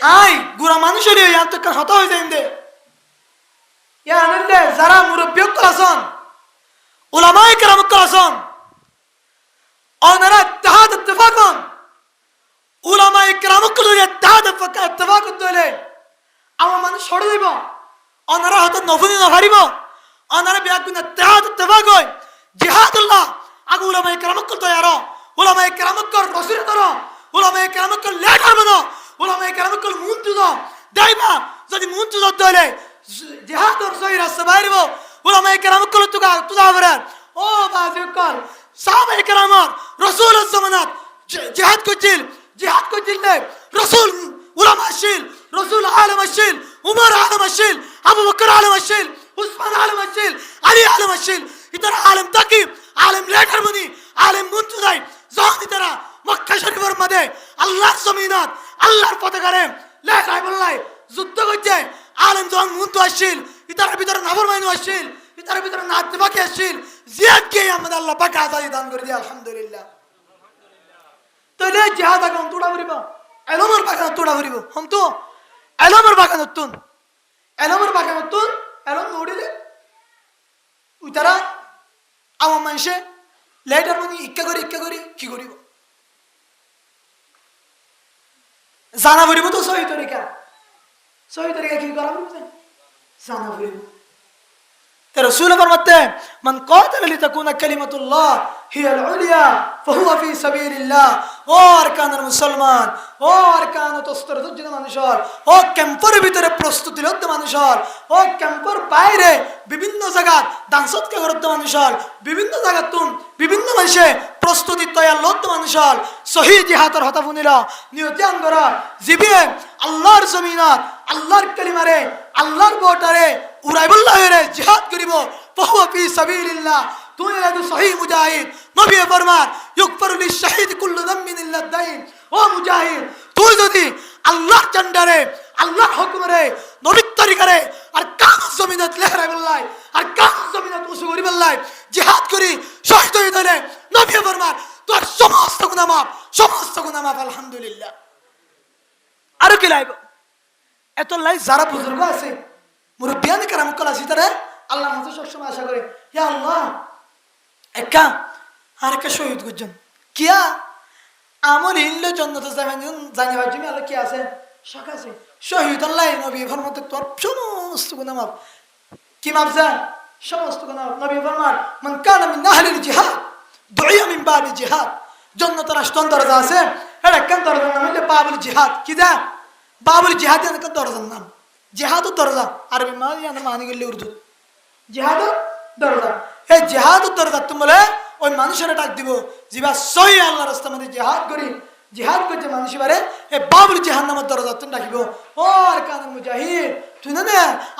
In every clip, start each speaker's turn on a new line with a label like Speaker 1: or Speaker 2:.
Speaker 1: I গুড়া মানুষ হলে এত হত হয়ে যায় দে ইয়া আনন্দে যারা মুরব্বী আছেন উলামায়ে কেরাম আছেন ওনারা ইত্তেহাদ ইত্তেফাকন উলামায়ে কেরাম লগে ইত্তেহাদ ইত্তেফাক দলে আমার মানুষ ছড়ে দিব ওনারা হয়তো নফুনি না পারিব ওনারা বিয়াকুন ইত্তেহাদ ইত্তেফাক হয় জিহাদুল্লাহ আগু উলামায়ে কেরাম তৈয়ার উলামায়ে কেরাম রসুল ধরো উলামায়ে কেরাম লেটার বানো উলামায়ে কেরাম মুনতুজ দাইবা যদি মুনতুজ দলে জিহাদর সহি রাস্তা বাইরব উলামায়ে কেরাম তুজা বরার ও বাজিকল সাহাবায়ে কেরাম রাসূলের জামানাত জিহাদ করছিল রাসূল উলামা ছিল রাসূল আলেম ছিল উমর আলেম ছিল আবু বকর আলেম ছিল উসমান আলেম ছিল আলী আলেম ছিল ইতারা আলেম তাকি আলেম লেটার বনি আলেম মুনতুজাই যখন ইতারা মক্কা শরীফের মধ্যে আল্লাহর জমিনাত আল্লাহর পতাকারে লেটাই বললাই যুদ্ধ করছে আলেম যখন মুনতু আসছিল ইতার ভিতরে নাফরমানি আসছিল ইতার ভিতরে নাতিবাকি আসছিল জিয়াদকে আমাদের আল্লাহ পাক আজাদি দান করে দিয়ে আলহামদুলিল্লাহ তাহলে জিহাদ আগে তোড়া করিব এলমের বাগান তোড়া করিব হম তো এলমের বাগান তুন এলম নড়িলে উতারা আমার মানুষে লেটার মানে ইক্কা করি কি করিব জানা করিব তো সহি তরিকা কি করা জানা করিব رسول فرماتے من قاتل لتكون كلمة الله هي العليا فهو في سبيل الله ও আরকানের মুসলমান ও আরকান তস্তরত মানুষের ও ক্যাম্পের ভিতরে প্রস্তুতি লদ্দ মানুষের ও ক্যাম্পের বাইরে বিভিন্ন জায়গা দানসত কে করতে মানুষের বিভিন্ন জায়গা তুম বিভিন্ন মানুষে প্রস্তুতি তৈয়ার লদ্দ মানুষের সহি জিহাদের হতা বুনিরা নিয়তিয়ান করা জিবিয়ে আল্লাহর জমিনাত আল্লাহর কালিমারে আল্লাহর বটারে উড়াইবুল্লাহ রে জিহাদ করিব ফাহুয়া ফি সাবিলিল্লাহ তুই এত সহি মুজাহিদ নবী ফরমান ইগফারু লিশ-শাহীদ কুল্লু যামবিন ইল্লা দাইন ও মুজাহিদ তুই যদি আল্লাহর ঝান্ডারে আল্লাহর হুকুমে নবীর তরিকারে আর কাম জমিনত লেহরাইবুল্লাহ আর কাম জমিনত উসু করিবুল্লাহ জিহাদ করি শহীদ হই ধরে নবী ফরমান তোর সমস্ত গুনাহ মাফ আলহামদুলিল্লাহ আর কি লাইব এত লাই যারা বুজুর্গ আছে মুরব্বিয়ান কেরাম আছে তারা আল্লাহর কাছে সবসময় আশা করে ইয়া আল্লাহ একা আর একটা শহীদ গুজন কিয়া আমল হিল্লে জন্নত জানিবার জন্য আল্লাহ কি আছে শখ আছে শহীদ আল্লাহ নবী ফরমাতে তোর সমস্ত গুনাহ মাফ কি মাফ যায় সমস্ত গুনাহ নবী ফরমান মান কানা মিন আহলিল জিহাদ দুইয়া মিন বাবিল জিহাদ জন্নতের আষ্টম দরজা আছে এটা কেন দরজা নাম হইলে বাবুল জিহাদ কি যা বাবুল জিহাদ এর দরজার নাম জিহাদুর দরজা আরবি মানি গেলে উর্দু জিহাদুর দরজা এই জিহাদুর দরজা তুমি ওই মানুষের ডাক দিব জিবা সহি আল্লাহর রাস্তার মধ্যে জিহাদ করছে মানুষ বারে এই বাবুল জিহাদ নামের দরজা তুমি ডাকিব ও আর কানুন মুজাহিদ তুই না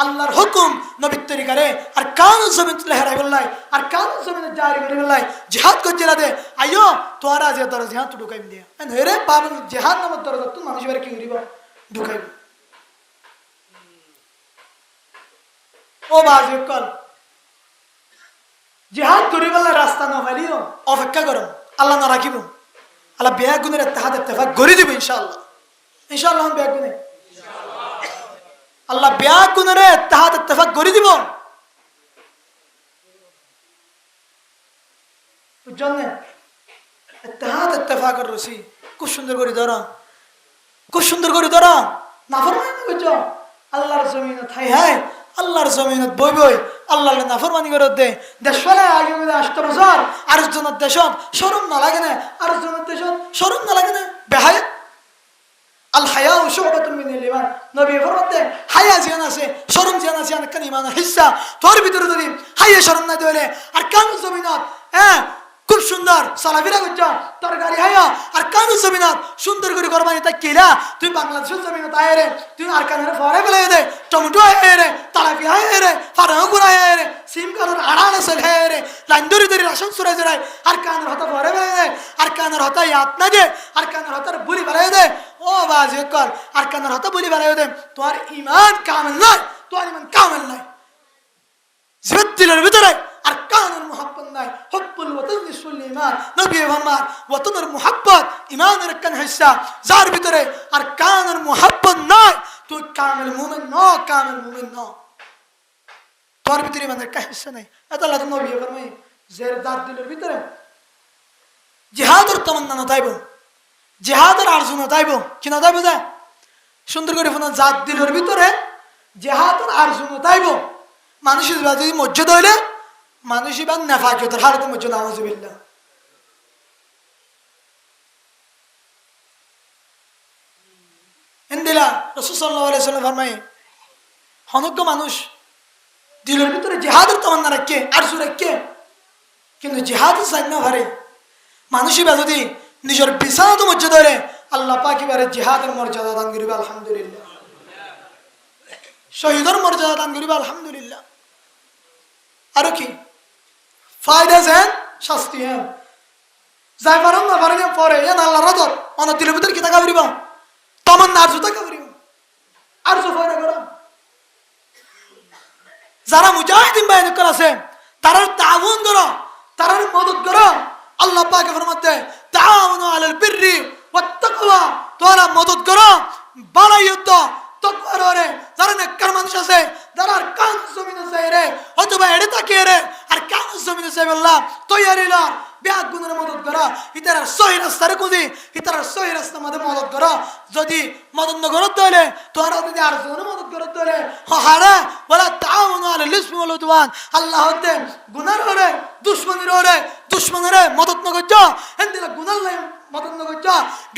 Speaker 1: আল্লাহর হুকুম নবীর তরিকারে আর কানুন জমিন লেহরাই বললাই আর কানুন জমিন জারি করে বললাই জিহাদ করছে রাতে আইও তোরা যে দরজা জিহাদ তো ঢুকাইম দিয়া রে বাবুল জিহাদ নামের দরজা তুমি মানুষ বারে কি করিব ঢুকাইব ও বাজিকল জিহাদ করিবাল্লাহ রাস্তা না পাইলিও অপেক্ষা করো আল্লাহ না রাখিব আল্লাহ বেয়াগুনের ইত্তেহাদ ইত্তেফাক করে দিব ইনশাআল্লাহ বেয়াগুনে আল্লাহ বেয়াগুনের ইত্তেহাদ ইত্তেফাক করে দিব বুঝছেন ইত্তেহাদ ইত্তেফাকের রশি খুব সুন্দর করে ধরা নাফরমানি বুঝছো আল্লাহর জমিনে থাই হায় আল্লাহর জমিনত বই আল্লাহর নাফরমানি করে দে দেশলে আগে 8 বছর আর জনের দেশত শরম না লাগে না আর জনের দেশত শরম না লাগে না বেহায় আল হায়া শুবাতুন মিনাল ঈমান নবী ফরমাতে হায়া জিয়ান আছে শরম জিয়ান আছে আনকান ঈমানের হিস্সা তোর ভিতরে যদি হায়া শরম না দিলে আর কান জমিনত খুব সুন্দর সালাফিরা করছো তোর গাড়ি হায়া আর কানু জমিনত সুন্দর করে করবানি তাই কেলা তুই বাংলাদেশের জমিনত আয় রে তুই আর কানের ফরে ফেলে দে টমেটো আয় রে তালাপি আয় রে ফারাগুন আয় রে সিম কানের আড়ালে সল আয় রে লাইন্দরি দরি রাশন সুরে জরাই আর কানের হতা ফরে ফেলে দে আর কানের হতা ইয়াদ না দে আর কানের হতার বুলি ফেলে দে ও বাজে কর আর কানের হতা বুলি ফেলে দে তোর ঈমান কামিল নাই জীবত দিলের ভিতরে আর কানের মুহাব্বত নাই হুব্বুল ওয়াতন নিসফুল ঈমান নবী ওয়াতনের মুহাব্বত ঈমানের কান হিস্সা যার ভিতরে আর কানের মুহাব্বত নাই কামেল মুমিন ন তোর ভিতরে মানে একটা হিস্সা নাই এত আল্লাহ তো নবী ফরমাই জের দাঁত দিলের ভিতরে জিহাদের তমন্না নতাইব জিহাদের আরজু নতাইব কি নতাইব যায় সুন্দর করে ফোন জাত দিলের ভিতরে জিহাদের আরজু নতাইব মানুষের যদি মসজিদ হইলে মানুষই বা নেফাকিয়তের হালতে মসজিদ নাউজুবিল্লাহ ইন্দিলা রাসূল সাল্লাল্লাহু আলাইহি ওয়াসাল্লাম ফরমায় অনেক মানুষ দিলের ভিতরে জিহাদের তমন্না রাখে আরজু রাখে কিন্তু জিহাদের চাই না ভারে মানুষই বা যদি নিজের বিছানা তো মসজিদ হইলে আল্লাহ পাক এবারে জিহাদের মর্যাদা দান করিবে আলহামদুলিল্লাহ শহীদের মর্যাদা দান করিবে আলহামদুলিল্লাহ আর কি ফায়দা যেন শাস্তি হেন যাই পারেন না পারেন পরে এন আল্লাহ রাজত অনেক দিলের ভিতরে কিতা কাবরিব তমন্না আরজু তা কাবরিব আরজু ফায়দা করা যারা মুজাহিদিন বাহিনী আছে তারা তাআউন করো তারা মদদ করো আল্লাহ পাক ফরমাতে তাআউনু আলাল বিররি ওয়াত তাকওয়া তোরা মদদ করো বাড়াই যুদ্ধ তাকওয়ার ওরে যারা নেককার মানুষ আছে যারা আর কান জমিন আছে রে অথবা এড়ে তাকিয়ে রে আর কান জমিন আছে বললা তৈয়ারিলা ব্যাগ গুণের মদদ করো ইতার সহি রাস্তারে কুদি ইতার সহি রাস্তা মধ্যে মদদ করো যদি মদদ ন করতে হলে তোরা যদি আর জনের মদদ করতে হলে হারা বলা তাআউনু আলাল ইসমি ওয়াল উদওয়ান আল্লাহ হতে গুনার ওরে দুশমনের মদদ ন করছ এন্দিলা গুনার লাই মদদ ন করছ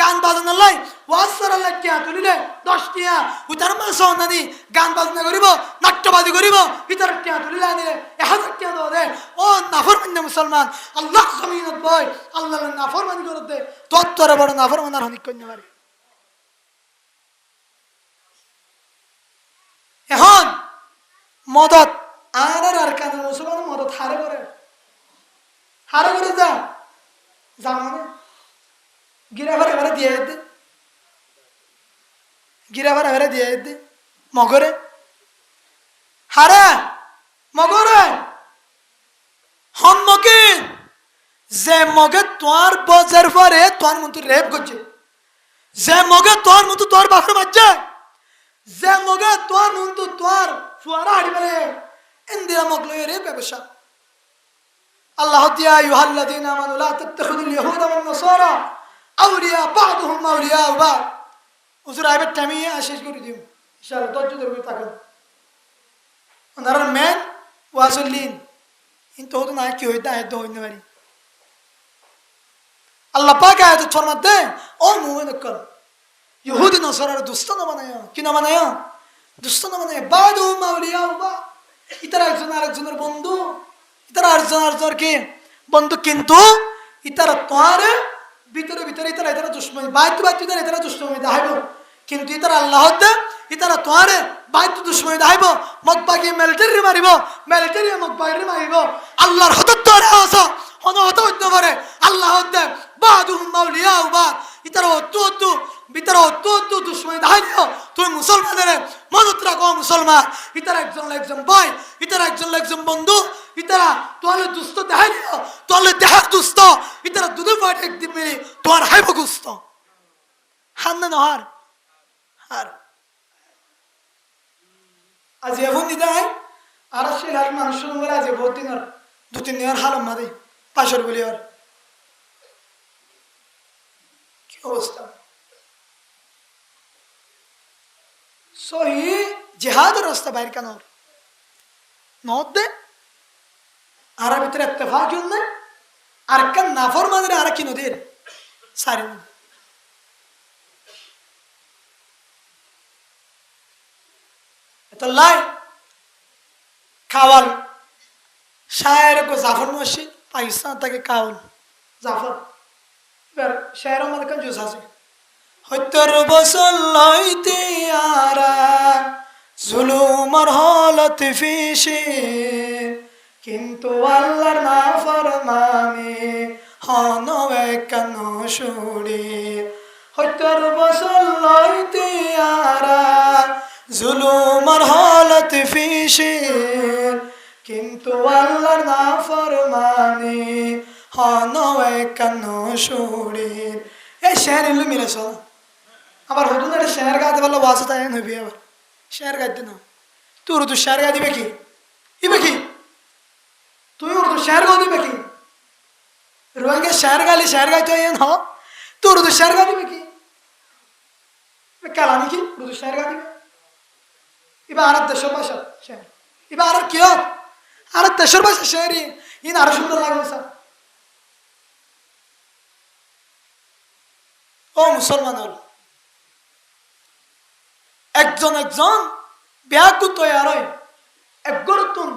Speaker 1: গান বাজানো লাই ওয়াসর আল্লাহ কিয়া তুলিলে 10 টিয়া উতার মাস নানি গান বাজনা করিব নাট্যবাদী করিব ইতার টিয়া তুলিলে আনিলে 1000 টিয়া দাও দে ও নাফরমান মুসলমান আল্লাহ জমিনত বয় আল্লাহ নাফরমানি করতে তোর বড় নাফরমান আর হনিক কইতে পারে এখন মদত আর কানের মুসলমান মদত হারে করে যা মানে গিরা ভরে দিয়ে দে মগরে হারে মগরে হনমকে যে মগে তোর বজার পরে তোর মতো রেপ করছে যে মগে তোর মতো তোর বাপরে বাচ্চা যে মগে তোর মতো তোর ফুয়ারা হাড়ি বেড়ে ইন্দিরা মগলো রে ব্যবসা আল্লাহ দিয়া আইয়ুহাল্লাযীনা আমানু লা তাত্তাখিযুল ইয়াহুদা ওয়ান নাসারা আউলিয়া বা'দুহুম আউলিয়া বা'দ হুজুর আইবে টাইমে শেষ করে দিও ইনশাআল্লাহ ধৈর্য ধরে থাকুন ওনার মেন ওয়াসলিন কিন্তু হতো না কি হইতা আয়াত হইতে পারি আল্লাহ পাক আয়াত ফরমাতে ও মুমিন কর ইহুদি নাসারার দুষ্ট না বানায় কি না বানায় দুষ্ট না বানায় বা'দুহুম আউলিয়া বা'দ ইতারা একজন আরেকজনের বন্ধু ইতারা আরেকজনের কি বন্ধু কিন্তু ইতারা তোর ভিতরে ইতারা দুশ্মনী বাইতু ইতারা দুশ্মনী দেখাইব কিন্তু ইতারা আল্লাহ ইতারা তোর বাইতু দুশ্মনী দেখাইব মকবাগি মিলিটারি মারিব মিলিটারি মকবাগি মারিব আল্লাহর হত তোরে আস হন হত হইতে পারে আল্লাহ বা'দুহুম আউলিয়া বা'দ ইতারা অতু ভিতরে অতু দুশ্মনী দেখাইব তুই মুসলমানের মদত রাখো মুসলমান ইতারা একজন ভাই ইতারা একজন বন্ধু ইতারা তোলে দুস্থ দেখাইব তোলে দেহার দুস্থ ইতারা দুধ পাট একদিন মিলি তোমার হাইব গুস্ত হান না হার আজ এখন দিদাই আর সেই হাল মানুষ শুনে আজ বহুত দিনের 2-3 দিনের হাল মাদে পাশের বলি আর কি অবস্থা সহি জিহাদের রাস্তা বাইর কেন নদ দে আর ভিতরে ইত্তেফাক জন্য আর কেন নাফরমানের আর কি নদীর সারি লাই কাওয়াল শায়ের কো জাফর মসজিদ পাকিস্তান থেকে কাওয়াল জাফর এবার শায়ের আমাদের কাছে জুস আছে 70 বছর লইতে আরা জুলুমার হালত ফিসে কিন্তু আল্লাহর নাফরমানি হনবে কেন শুড়ি 70 বছর লইতে আরা জুলুমার হালত ফিসে কিন্তু আল্লাহর নাফরমানি হনবে কেন শুড়ি এই শের মিলেছ আবার হতো না শের গাইতে পারলে ওয়াজ তাই নবি আবার শের গাইতে না তুই উর্দু শেয়ার গা দিবে কি ইবে কি তুই উর্দু শেয়ার গা দিবে কি রোহিঙ্গা শেয়ার গালি শেয়ার গাইতে ন তুই উর্দু শেয়ার গা দিবে কি কালানি কি উর্দু শেয়ার গা দিবে এবার আর দেশের ভাষা শেয়ার এবার আর কি আর দেশের ভাষা শেয়ারি ইন আরো সুন্দর লাগবে স্যার ও মুসলমান হল একজন একজন ব্যাগ তৈয়ার হয় একগরতুন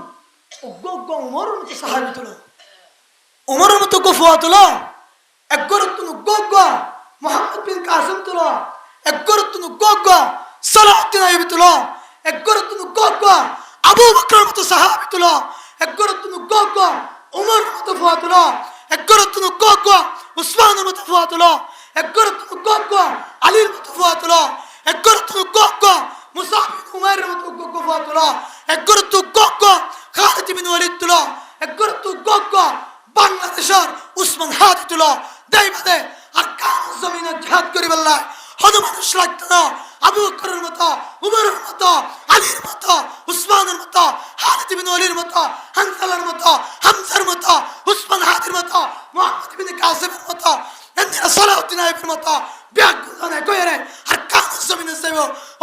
Speaker 1: অজ্ঞ উমর মতো সাহাবি তুলো উমরের মতো গফুয়া তুলো একগরতুন অজ্ঞ মোহাম্মদ বিন কাসিম তুলো একগরতুন অজ্ঞ সালাউদ্দিন আইয়ুবী তুলো একগরতুন অজ্ঞ আবু বকরের মতো সাহাবি তুলো একগরতুন অজ্ঞ উমরের মতো ফুয়া তুলো একগরতুন অজ্ঞ উসমানের মতো ফুয়া তুলো একগরতুন অজ্ঞ আলীর মতো ফুয়া তুলো একগরতুন অজ্ঞ মুসাব বিন উমাইরের মতো অজ্ঞ ফুয়া তুলো একগরতুন অজ্ঞ খালিদ বিন ওয়ালিদ তুলো একগরতুন অজ্ঞ বাংলাদেশের উসমান হাদি তুলো দেই বাদে আর কান জমিনে জিহাদ করি বললাই হদ মানুষ লাগতো না আবু বকরের মতো উমরের মতো আলীর মতো উসমানের মতো খালিদ বিন ওয়ালিদের মতো হানজালার মতো হামজার মতো উসমান হাদির মতো মুহাম্মদ বিন কাসিমের মতো এন্দিরা সালাউদ্দিন আইয়ুবীর মতো ব্যাগুনে কইরে আর কান জমিনে যাইব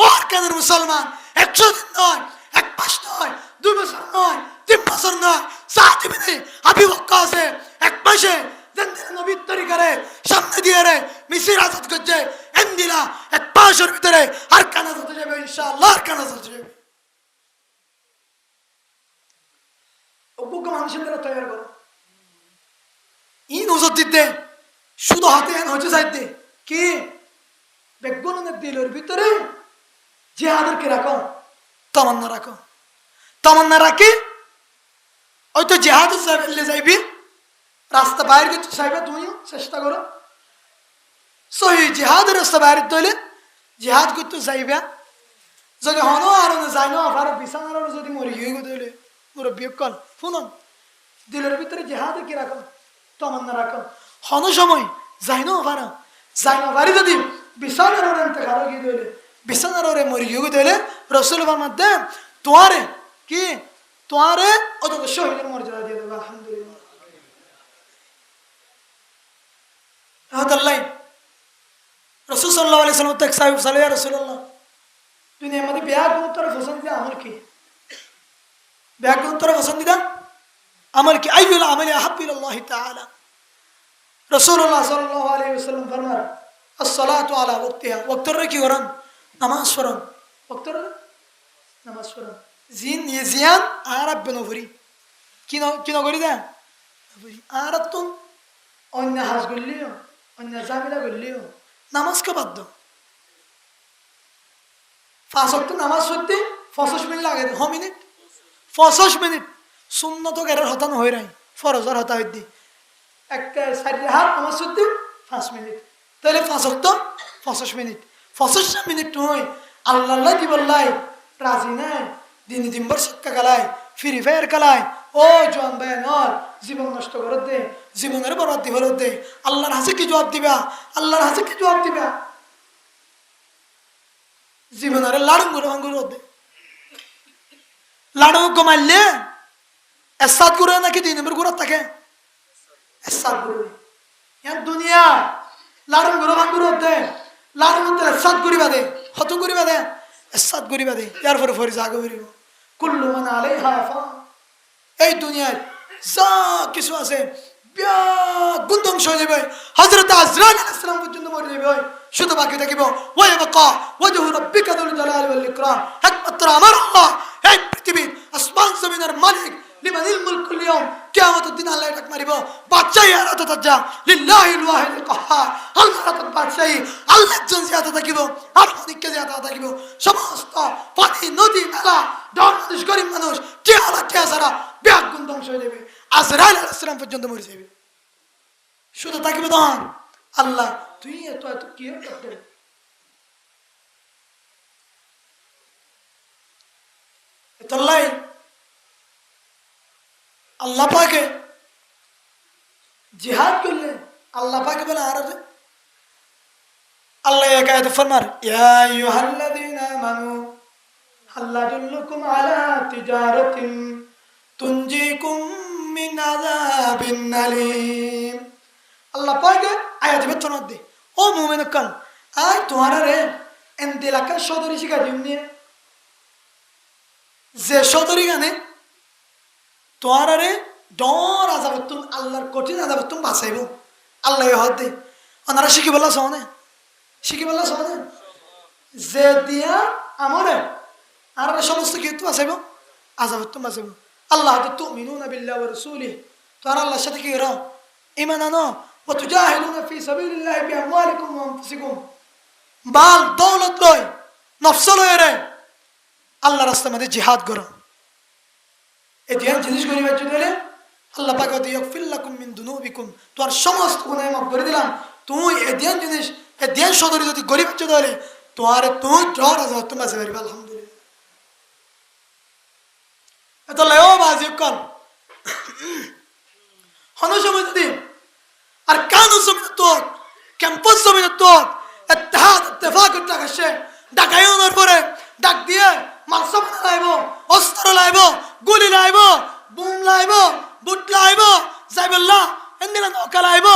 Speaker 1: আর কানের মুসলমান 100 দিন নয় এক মাস নয় 2 বছর নয় 3 বছর নয় সাত দিনে আবু বকর আছে এক মাসে এন্দিরা নবীর তরিকারে সামনে দিয়ে রে মিসির আজাদ করছে এন্দিরা এক মাসের ভিতরে আর কান আজাদ হয়ে যাবে ইনশাআল্লাহ আর কান আজাদ হয়ে যাবে অজ্ঞ মানুষের দ্বারা তৈরি করো ই নজর দিতে শুধু হাতে হচ্ছে চাইতে কি বেগুনের দিলের ভিতরে জিহাদকে রাখো তামান্না রাখি ওই তো জিহাদ যাইবি রাস্তা বাইরে কিছু চাইবে তুমিও চেষ্টা করো সহি জিহাদের রাস্তা বাইরে তৈলে জিহাদ করতে চাইবে যদি হনো আর যাই না আর বিছানার যদি মরি গিয়ে তৈলে মুরব্বী কল শুনুন দিলের ভিতরে জিহাদ কি রাখো তামান্না রাখো হনো সময় যাই না ভারি যদি বিছানার ওরে ইন্তেকাল গিয়ে তৈলে বিছানার ওরে মরি গিয়ে তৈলে রাসূলুল্লাহর মধ্যে তোমারে অত শহীদের মর্যাদা দিয়ে দেবে আলহামদুলিল্লাহ রাসূল সাল্লাল্লাহু আলাইহি ওয়াসাল্লাম তক সাহেব সাল্লাল্লাহু আলাইহি রাসূলুল্লাহ দুনিয়ার মধ্যে বিয়া কোন তোর পছন্দ আমল কি বিয়া কোন তোর পছন্দ আমল কি আইয়ুল আমালি আহাব্বু ইলাল্লাহি তাআলা রাসূলুল্লাহ সাল্লাল্লাহু আলাইহি ওয়াসাল্লাম ফরমান as-salatu ala waqtiha ওয়াক্তের কি করেন নামাজ পড়েন ওয়াক্তের নামাজ পড়েন জিয়ান আরব বনভরি কি নগরী দেন আর তো অন্য হাজ করলিও অন্য জামিলা করলিও নামাজকে বাধ্য 5 ওয়াক্ত নামাজ পড়তে 50 মিনিট লাগে 50 মিনিট সুন্নত গেরের হতান হয়ে রাই ফরজের হতা হইদি একটা সাইডে হাত নামাজ পড়তে 5 মিনিট তাহলে 5 ওয়াক্ত 50 মিনিট 50 মিনিট তুই আল্লাহ কি বললাই রাজি নাই দিন ভর শিক্ষা খেলায় ফ্রি ফায়ার খেলায় ও জোয়ান ভাই নর জীবন নষ্ট করে দে জীবনের বরবাদি হলো দে আল্লাহর হাসে কি জবাব দিবা জীবনের লাড়ু ভাঙ্গুর দে লাড়ু কমাইলে এসাদ করে নাকি 2 নম্বর ঘুরা থাকে এসাদ করে দুনিয়া লাড়ু ভাঙ্গুর দে লাড়ু মধ্যে এসাদ করিবা দে হত করিবা দে এসাদ করিবা দে ইয়ার পরে ফরি জাগো করিব কুল্লু মান আলাইহা ফান এই দুনিয়ায় যা কিছু আছে গুণধ্বংস হয়ে যাবে হযরত আজরাইল আলাইহিস সালাম পর্যন্ত মরে যাবে শুধু বাকি থাকিব ওয়া ইয়াবকা ওয়াজহু রাব্বিকা যুল জালালি ওয়াল ইকরাম একমাত্র আমার আল্লাহ এই পৃথিবীর আসমান জমিনের মালিক লিমানিল মুলকুল ইয়াউম কিয়ামতের দিন আল্লাহ ডাক মারিব বাদশাহী আর তাতাজ্জা লিল্লাহিল ওয়াহিদুল কাহ্হার আল্লাহ রাত বাদশাহী আল্লাহ জন জিয়াদা থাকিব আর অনেককে জিয়াদা থাকিব সমস্ত পানি নদী নালা দরদেশ গরিব মানুষ টিয়ালা টিয়া সারা ব্যাগ গুণধ্বংস হয়ে যাবে আজরাইল আলাইহিস সালাম পর্যন্ত মরে যাবে শুধু থাকিব তখন আল্লাহ তুই এত কি করতে এতলাই আল্লাহ পাকে জিহাদ করলে আল্লাহ পাকে বলে আর আল্লাহ এক আয়াতে ফরমার ইয়া আইয়ুহাল্লাযীনা আমানু হাল্লা দুল্লুকুম আলা তিজারাতিন তুনজিকুম মিন আযাবিন আলীম। আল্লাহ পাকে আয়াত বেচন দে ও মুমিন কান আই তোমার রে এন্দিলাকা সদরি শিখা দিমনি যে সদরি গানে তোমার রে ডর আযাবতুন আল্লাহর কঠিন আযাবতুন বাঁচাইব আল্লাহ হদ দে ওনারা শিখি বলা সনে যে দিয়া আমরে আর সমস্ত কি তো বাঁচাইব আযাবতুন বাঁচাইব আল্লাহ তো তুমিনুনা বিল্লাহি ওয়া রাসূলিহি তোরা আল্লাহর সাথে কি করো ঈমান আনো ওয়া তুজাহিদুনা ফি সাবিলিল্লাহি বিআমওয়ালিকুম ওয়া আনফুসিকুম মাল দৌলত লয় নফস লয় রে আল্লাহর রাস্তায় মধ্যে জিহাদ করো এই ধ্যান জিনিস করিবা যদি আল্লাহ পাক ওয়া ইয়াগফির লাকুম মিন দুনুবিকুম তোর সমস্ত গুনাহ মাফ করে দিলাম তুই এই ধ্যান জিনিস এই ধ্যান সদরি যদি গরিব যদি তোরে তুই জোর আছে তুমি বাঁচে পারবে আলহামদুলিল্লাহ এত লেও বাজি কল হনো সময় যদি আর কানো সময় তো ক্যাম্পাস সময় তো ইত্তেহাদ ইত্তেফাক টাকাছে ডাকায়োর পরে ডাক দিয়ে মালসব লাইব অস্ত্র লাইব গুলি লাইব বুম লাইব বুট লাইব জাইবুল্লাহ এন্দিলা নৌকা লাইব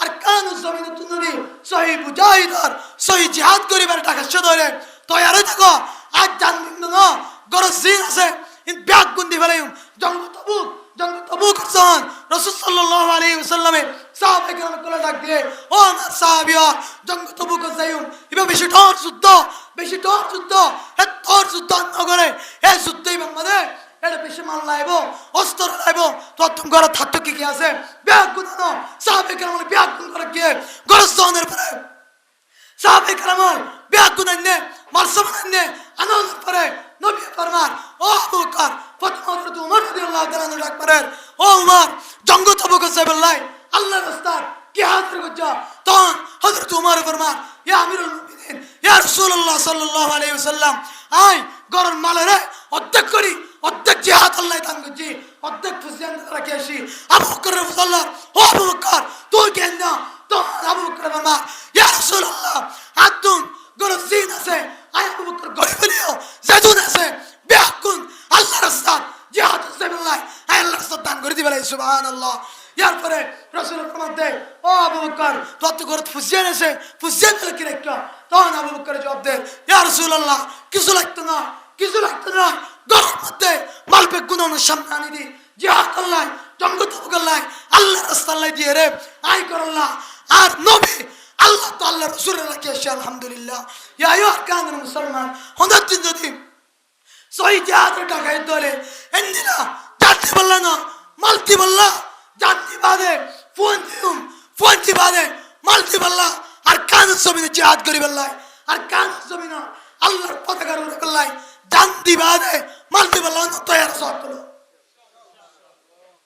Speaker 1: আর কানো জমিন তুনরি সহি মুজাহিদার সহি জিহাদ করিবার টাকাছে ধরে তৈরি থাকো আজ জানদিন না গরজিন আছে ইন ব্যাগ গুন্দি ফেলাইম জঙ্গ তবুক করছেন রাসূল সাল্লাল্লাহু আলাইহি ওয়াসাল্লামে সাহাবায়ে কেরাম কল ডাক দিয়ে ও আমার সাহাবিয়া জঙ্গ তবুক যাইম ইবা বেশি ঠোর যুদ্ধ হে তোর যুদ্ধ নগরে এই যুদ্ধই বাংলাদেশ এটা বেশি মাল লাইব অস্ত্র লাইব তো তুমি ঘরে থাকতো কি আছে ব্যাগ গুনানো সাহাবায়ে কেরাম ব্যাগ গুন করে গিয়ে গরজনের পরে সাহাবায়ে কেরাম ব্যাগ গুনানে মারসবানে আনানোর পরে নবী ফরমান ও আবু বকর ফাতেমা হযরত ওমর রাদিয়াল্লাহু তাআলা আনহু ডাক মারেন ও ওমর জঙ্গ তবুক যাইবল্লাই আল্লাহর রাস্তায় কি হাজির করছো তখন হযরত ওমর ফরমান ইয়া আমিরুল মুমিনিন ইয়া রাসূলুল্লাহ সাল্লাল্লাহু আলাইহি ওয়াসাল্লাম আই গরর মালেরে অর্ধেক জিহাদ আল্লাহ দান করছি অর্ধেক ফুসিয়ান রাখি আসি আবু বকর রাদিয়াল্লাহু ও আবু বকর তুই কেন না তো আবু বকর ফরমান ইয়া রাসূলুল্লাহ আদুন গরর জিন আছে আই আবু বকর গরিব নিও জাদুন আছে বিয়াকুন আল্লাহর রাস্তায় জিহাদ সাবিল্লাহ আই আল্লাহর রাস্তায় দান করে দিবেন সুবহানাল্লাহ ইয়ার পরে রাসূল ফরমান দেয় ও আবু বকর তত গরত ফুসিয়ান আছে ফুসিয়ান কি রাখা তখন আবু বকর জবাব দেয় ইয়া রাসূলুল্লাহ কিছু লাগতো না গরর মধ্যে মালপে গুনানোর সামনে আনি দি জিহাদ আল্লাহ জঙ্গ তবুক আল্লাহ আল্লাহর রাস্তায় আল্লাহ দিয়ে রে আই কর আল্লাহ আর নবী আল্লাহ তো আল্লাহ রাসূলের রাখি আসে আলহামদুলিল্লাহ ইয়া আইয়ুহা কানুল মুসলমান হন্দাত যদি সহি জিহাদের টাকায় দলে এন্দিনা জাতি বললা না মালতি বললা জাতি বাদে ফোনটি বাদে মালতি বললা আর কানুল জমিনে জিহাদ করি বললা আর কানুল জমিনে আল্লাহর পতাকার উপরে বললা জাতি বাদে মালতি বললা না তৈয়ার সব হলো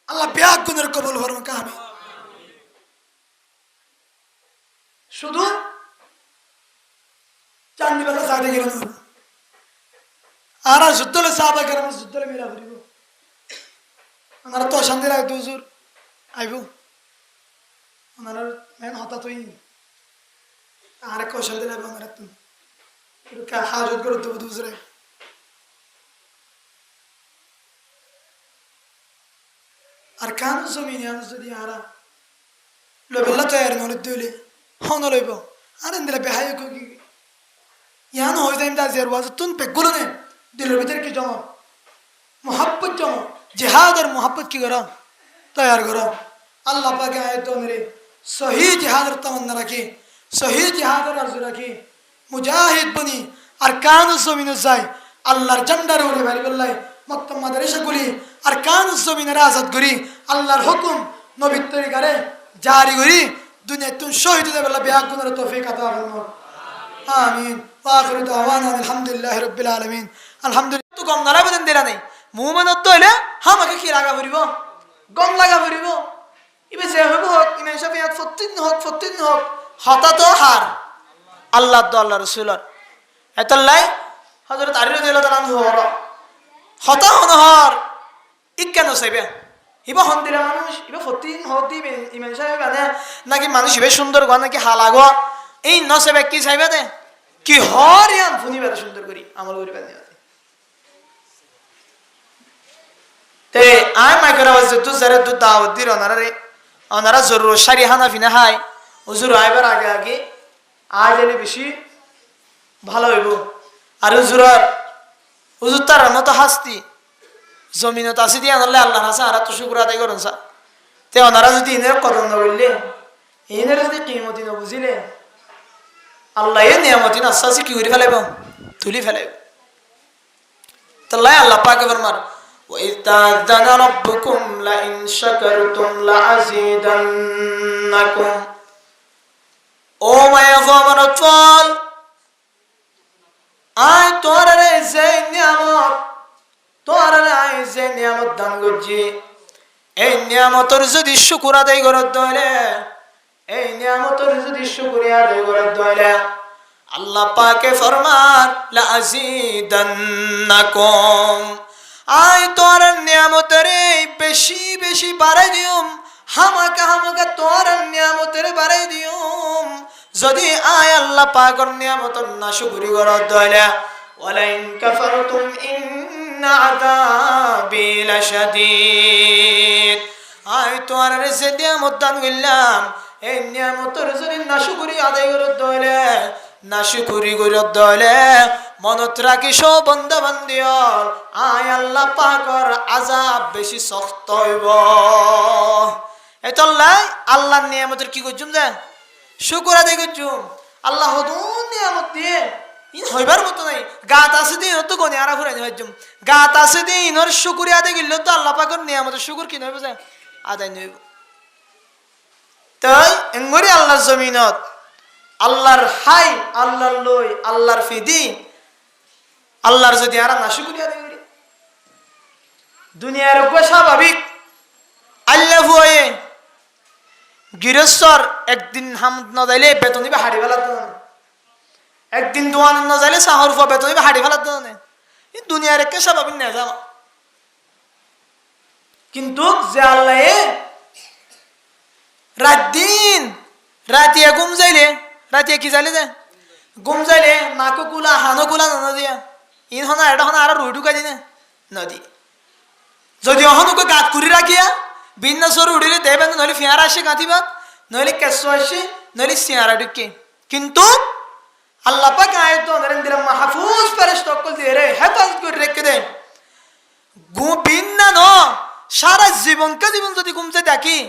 Speaker 1: আল্লাহ ব্যাগ গুনের কবুল ফরমান আমিন শুধু চান্দি বেলা সাথে গেল আর যুদ্ধলে সাহাবা কেরাম যুদ্ধলে মেলা করিব ওনারা তো শান্তি লাগে হুজুর আইব ওনারা মেন হতা তুই আর এক শান্তি লাগবে ওনারা তুমি হাজত করে দেবো হুজুরে আর কান জমিনে যদি আরা লবেলা তৈরি নলে দিলে হন লইব আর এদিলে বেহাই কি ইয়ান হয়ে যায় দা জের ওয়াজ তুন পেগুলো নে দিলের ভিতরে কি জমা মোহাব্বত জমা জিহাদ আর মোহাব্বত কি করা তৈরি করো আল্লাহ পাকে আয়াত মেরে সহি জিহাদের তামান্না রাখি সহি জিহাদের আরজু রাখি মুজাহিদ বনি আর কান জমিনে যাই আল্লাহর ঝান্ডার উড়ে বাইরে বললাই মক্তব মাদ্রাসাগুলি আর কান জমিনের আজাদ করি আল্লাহর হুকুম নবীর তরিকারে জারি করি দুনিয়া তুম শহীদ হতে বললা বিয়াক গুনার তৌফিক আতা ফরমাও আমিন ওয়া আখিরু দাওয়ানা আলহামদুলিল্লাহি রাব্বিল আলামিন আলহামদুলিল্লাহ তো গম না লাগবে দিলা নাই মুমিনত তো হইলে আমাকে কি লাগা পড়িব গম লাগা পড়িব ইবে যে হইব হোক ইমাম শাফিঈ ফতিন হোক হতা তো হার আল্লাহ তো আল্লাহ রাসূলের এতলাই হযরত আলী রাদিয়াল্লাহু তাআলা আনহু হতা হনহর ইকেন সাইবে ইবা হন্দিরা মানুষ ইবা ফতিন হতি ইমাম সাহেব মানে নাকি মানুষ ইবে সুন্দর গো নাকি হালাগো এই নসেবে কি চাইবে দে কি হর ইয়ান ফুনি বেলা সুন্দর করি আমল করি বানি যত যারা তো দাওয়াত দিল ওনারা জরুর সারি হানা ফিনা হাই হুজুর আইবার আগে আগে আজ এলে বেশি ভালো হইব আর হুজুর তার মতো হাসতি জমিনত আছে দিয়ে আনলে আল্লাহ হাসা আর তো শুক্র আদায় করুন সা তে ওনারা যদি ইনের কদম না বললে ইনের যদি কিমতি না বুঝিলে আল্লাহ এ নিয়ামতি না আস্তে আস্তে কি করে ফেলাইব তুলি ফেলাইব তাল্লাই আল্লাহ পাকে ফরমার وَإِذْ تَأَذَّنَ رَبُّكُمْ لَئِنْ شَكَرْتُمْ لَأَزِيدَنَّكُمْ ও মায়া আমার চল আয় তোর যে নিয়ামত দান করছি এই নিয়ামতের যদি শুকর আদায় করার দলে এই নিয়ামতের যদি শুকরিয়া আদায় করার দলে আল্লাহ পাকে ফরমান লা আযীদান্নাকুম আয় তোর নিয়ামতের বেশি বেশি বাড়াই দিউম হামাকা তোর নিয়ামতের বাড়াই দিউম যদি আয় আল্লাহ পাকের নিয়ামতের না শুকরি করার দলে ওয়ালাইন কাফারতুম ইন্না আযাবি লাশাদীদ আয় তোর যে নিয়ামত দান করলাম এই নিয়ামতের যদি না শুকরি আদায় করার দলে না শুকরি করার দলে মনত রাখিস বন্দা বান্দিও আয় আল্লাহ পাকের আযাব বেশি শক্ত হইব এতলাই আল্লাহর নিয়ামতের কি করছুম যে শুকর আদায় করছুম আল্লাহ হদুন নিয়ামত দিয়ে ইন হইবার মতো নাই গাত আছে দিন তো কোনে আরা ফুরাই হইছুম গাত আছে দিন ইনর শুকরি আদায় করলে তো আল্লাহ পাকের নিয়ামতের শুকর কি নইব যে আদায় নইব তাই এঙ্গরি আল্লাহর জমিনত আল্লাহর হাই আল্লাহর লই আল্লাহর ফিদি আল্লাহর যদি আরা না শুকরি আদায় করি দুনিয়ার স্বাভাবিক আল্লাহ হয়ে গৃহস্থর একদিন হামদ না যাইলে বেতন দিবে হাড়ি ফেলার দোনে একদিন দোয়ান না যাইলে সাহর ফুয়া বেতন দিবে হাড়ি ফেলার দোনে দুনিয়ার একে স্বাভাবিক না যাওয়া কিন্তু যে আল্লাহ রাত দিন রাতিয়া ঘুম যাইলে রাতিয়া কি যাইলে যে ঘুম যাইলে নাকো কুলা হানো কুলা না দিয়া ইন হনা এটা হনা আর রুই ঢুকাই দিনে নদী যদি অহনুকে গাত করে রাখিয়া বিন্না সর উড়িলে দেবেন নইলে ফিয়ারা আসে গাঁথিবা নইলে কেঁচো আসে নইলে সিয়ারা ঢুকে কিন্তু আল্লাহ পাক আয়তো নরেন্দ্র মাহফুজ ফেরেশতা কল দিয়ে রে হেফাজত করে রেখে দেন বিন্না ন সারা জীবন যদি ঘুমতে থাকি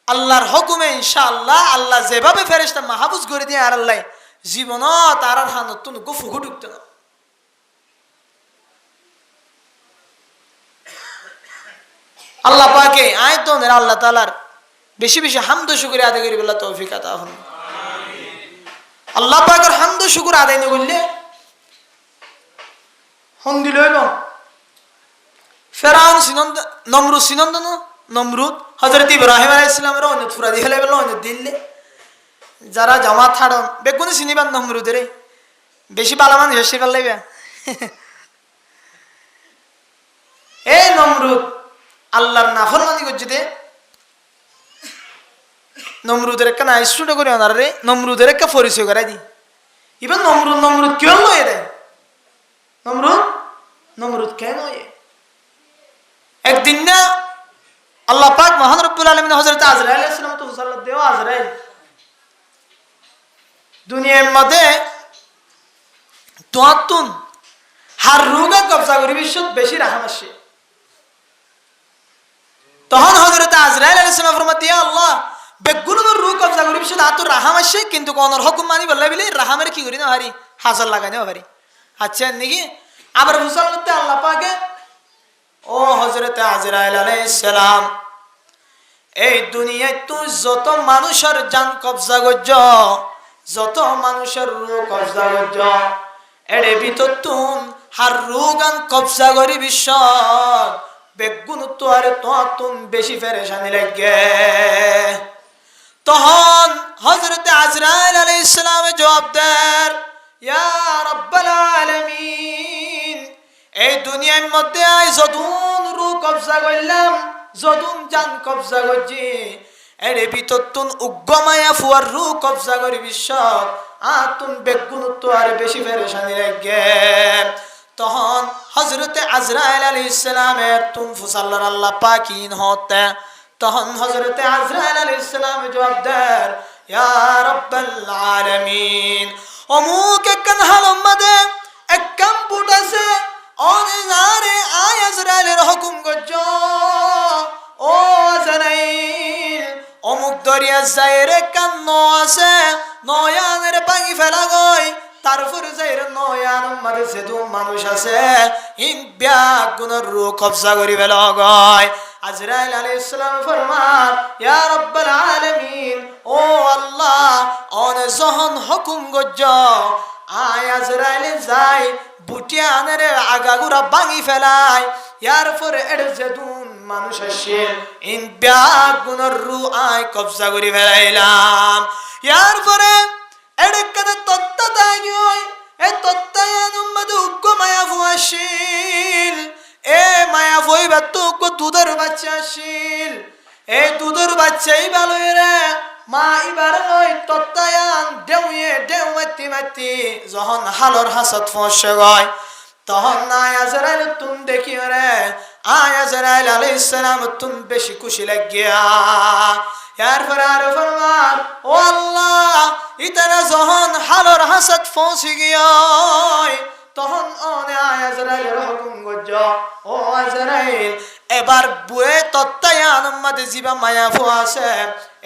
Speaker 1: আল্লাহর হুকুমে ইনশাআল্লাহ আল্লাহ যেভাবে ফেরেশতা মাহফুজ করে দিয়ে আর আল্লাহ জীবন তার হানত গুফু ঢুকতে না আল্লাহ পাকে আয়তো আল্লাহ তাআলার বেশি বেশি হামদ ও শুকরিয়া আদায় করি বলা তৌফিক আতা হন আল্লাহ পাকের হামদ ও শুকর আদায় না করলে হন দিল হইব ফেরাউন সিনন্দ নমরুদ হযরত ইব্রাহিম আলাইহিস সালামের অনেক ফুরা দিয়ে ফেলে অনেক দিল্লে যারা জামাত ছাড়ন বেগুনি চিনিবান নমরুদের বেশি বালামান হেসে ফেললাইবে এই নমরুদ আল্লাহর নাফরমানি করছে দে নমরুদের একটা না স্টুডিও করে আনার রে নমরুদের একটা পরিচয় করাই দি ইভেন নমরুদ কেউ নয় রে নমরুদ কেন একদিন না আল্লাহ পাক মহান রব্বুল আলামিন হযরত আজরাইল আলাইহিস সালাম তো সাল্লাল্লাহু দেও আজরাইল দুনিয়ার মধ্যে তোয়াতুন হার রোগা কবজা করি বিশ্ব বেশি রাহাম আসে তখন হযরত আজরাইল আলাইহিস সালাম ফরমাতে ইয়া আল্লাহ বেগুনের রূহ কবজা করি বিশ্ব আতো রাহাম আসে কিন্তু কোনর হুকুম মানি বললে বিলে রাহামের কি করি না হারি হাজার লাগাই না হারি আচ্ছা নাকি আবার মুসলমানতে আল্লাহ পাকে ও হযরত আজরাইল আলাইহিস সালাম এই দুনিয়ায় তুই যত মানুষের জান কবজা করছ যত মানুষের রূহ কবজা করছ এড়ে ভিতর তুন হার রোগান কবজা করি বিশ্ব বেগুন তো আর তুন বেশি ফেরেশানি লাগে তখন হযরত আজরাইল আলাইহিস সালামে জবাব দেন ইয়া রাব্বাল আলামিন এই দুনিয়ার মধ্যে আই যদুন রূহ কবজা করলাম যদুন জান কবজা করছি এড়ে ভিতর তুন উগ্গমায়া ফুয়ার রূহ কবজা করি বিশ্ব আতুন বেগুন তো আর বেশি ফেরেশানি লাগে তখন হযরতে আজরাইল আলাইহিস সালামের তুম ফুসাল্লার আল্লাহ পাকিন হতে তখন হযরতে আজরাইল আলাইহিস সালাম জবাব দেন ইয়া রাব্বাল আলামিন অমুক একখান হালম মাদে এক কাম্পুট আছে অনেজারে আয় আজরাইলের হুকুম গজ্জ ও আজরাইল অমুক দরিয়া যাইরে কান্ন আছে নয়ানের ভাঙি ফেলা গই তারপর যাইরে নয়ান মাঝে সেদু মানুষ আছে ইন ব্যাগ গুণের রু কবজা করি ফেলা গয় আজরাইল আলাইহিস সালাম ফরমান ইয়া রাব্বাল আলামিন ও আল্লাহ অনে যখন হুকুম গজ্জ আয় আজরাইল যাই বুটিয়ানের আগাগুড়া ভাঙি ফেলায় ইয়ার পরে এর যেদুন মানুষ আসে ইন ব্যাগ গুণের রু আয় কবজা করি ফেলাইলাম ইয়ার পরে এর কাছে তত্তা দাগি হয় এ তত্তায়ান উম্মদ উগ্গ মায়া ফুয়াশিল এ মায়া ফুইবা তো উগ্গ দুধের বাচ্চা আসিল এই দুধের বাচ্চাই ভালো রে মা ইবার নয় তত্তায়ান ঢেউ মাতি মাতি যখন হালর হাসত ফসে গয় তখন আয় আজরাইল তুম দেখি রে আয় আজরাইল আলাইহিস সালাম তুম বেশি খুশি লাগিয়া এরপরে আর ফরমান ও আল্লাহ ইতারা যখন হালর হাসত ফসে গিয়ে তখন অনে আয় আজরাইলের হুকুম গজ্জ ও আজরাইল এবার বুয়ে তত্তায়ান মাদে জিবা মায়া ফু আছে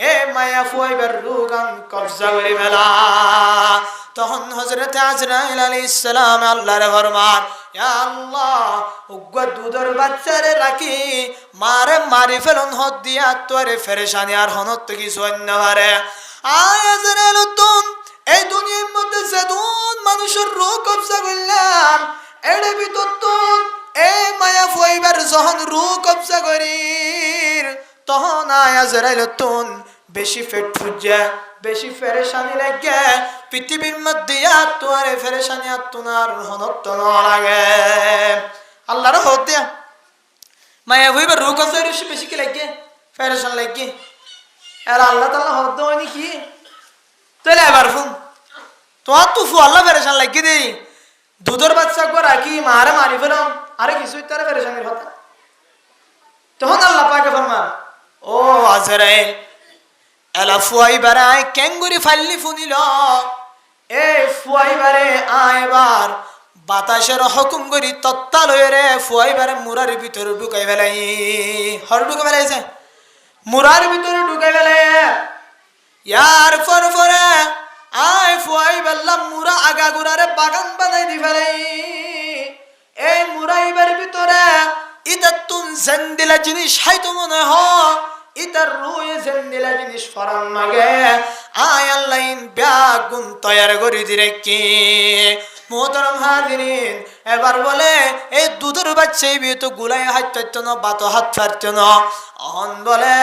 Speaker 1: এ মায়া ফুয়াইবার রুগান কবজা করে ফেলা তখন হযরত আজরাইল আলাইহিস সালাম আল্লাহর ফরমান ইয়া আল্লাহ উগ্র দুধের বাচ্চারে রাখি মারে মারি ফেলন হদ দিয়া তোরে ফেরেশানি আর হনত কিছু অন্য পারে আয় আজরাইল তুম এই দুনিয়ার মধ্যে যেদুন মানুষের রূহ কবজা করলাম এর ভিতর তুম এই মায়া ফুয়াইবার যখন রূহ কবজা করির তখন আয় আজরাইল তুম বেশি পেট ফুজে বেশি ফেরেশানি লাগে পৃথিবীর মধ্যে তোরে ফেরেশানি আত্মনার হনত না লাগে আল্লাহর হদ দিয়া মায়া ফুয়াইবার রূহ কবজা বেশি কি লাগে ফেরেশান লাগে আর আল্লাহ তাআলা হদ হয়নি কি তাহলে এবার ফোন তোমার তো ফু আল্লাহ ফেরেশান লাগিয়ে দেই দুধের বাচ্চা গো রাখি মারে মারি ফেলাম আরে কিছুই তারা ফেরেশানির কথা তখন আল্লাহ পাকে ফরমান ও আজরাইল এলা ফুয়াইবারে আয় কেঙ্গুরি ফাইলি ফুনিল এ ফুয়াইবারে আয় এবার বাতাসের হুকুম করি তত্তা লয়ে রে ফুয়াইবারে মুরার ভিতরে ঢুকাই ফেলাই হর ঢুকাই ফেলাইছে মুরার ভিতরে ঢুকাই ফেলাই ইয়ার পরে আয় ফুয়াই বললাম মুরা আগা গুড়ারে বাগান বানাই দি ফেলাই এই মুরাইবার ভিতরে ইতার তুন জেন্দিলা জিনিস হাইতো মনে হ ইতার রুয়ে জেন্দিলা জিনিস ফরান মাগে আয় আল্লাহ ইন ব্যাগুন তৈয়ার করি দিরে কি মোহতারাম হাজিরিন এবার বলে এই দুধের বাচ্চাই বিয়ে তো গুলাই হাত পারত না বাত হাত পারত না অহন বলে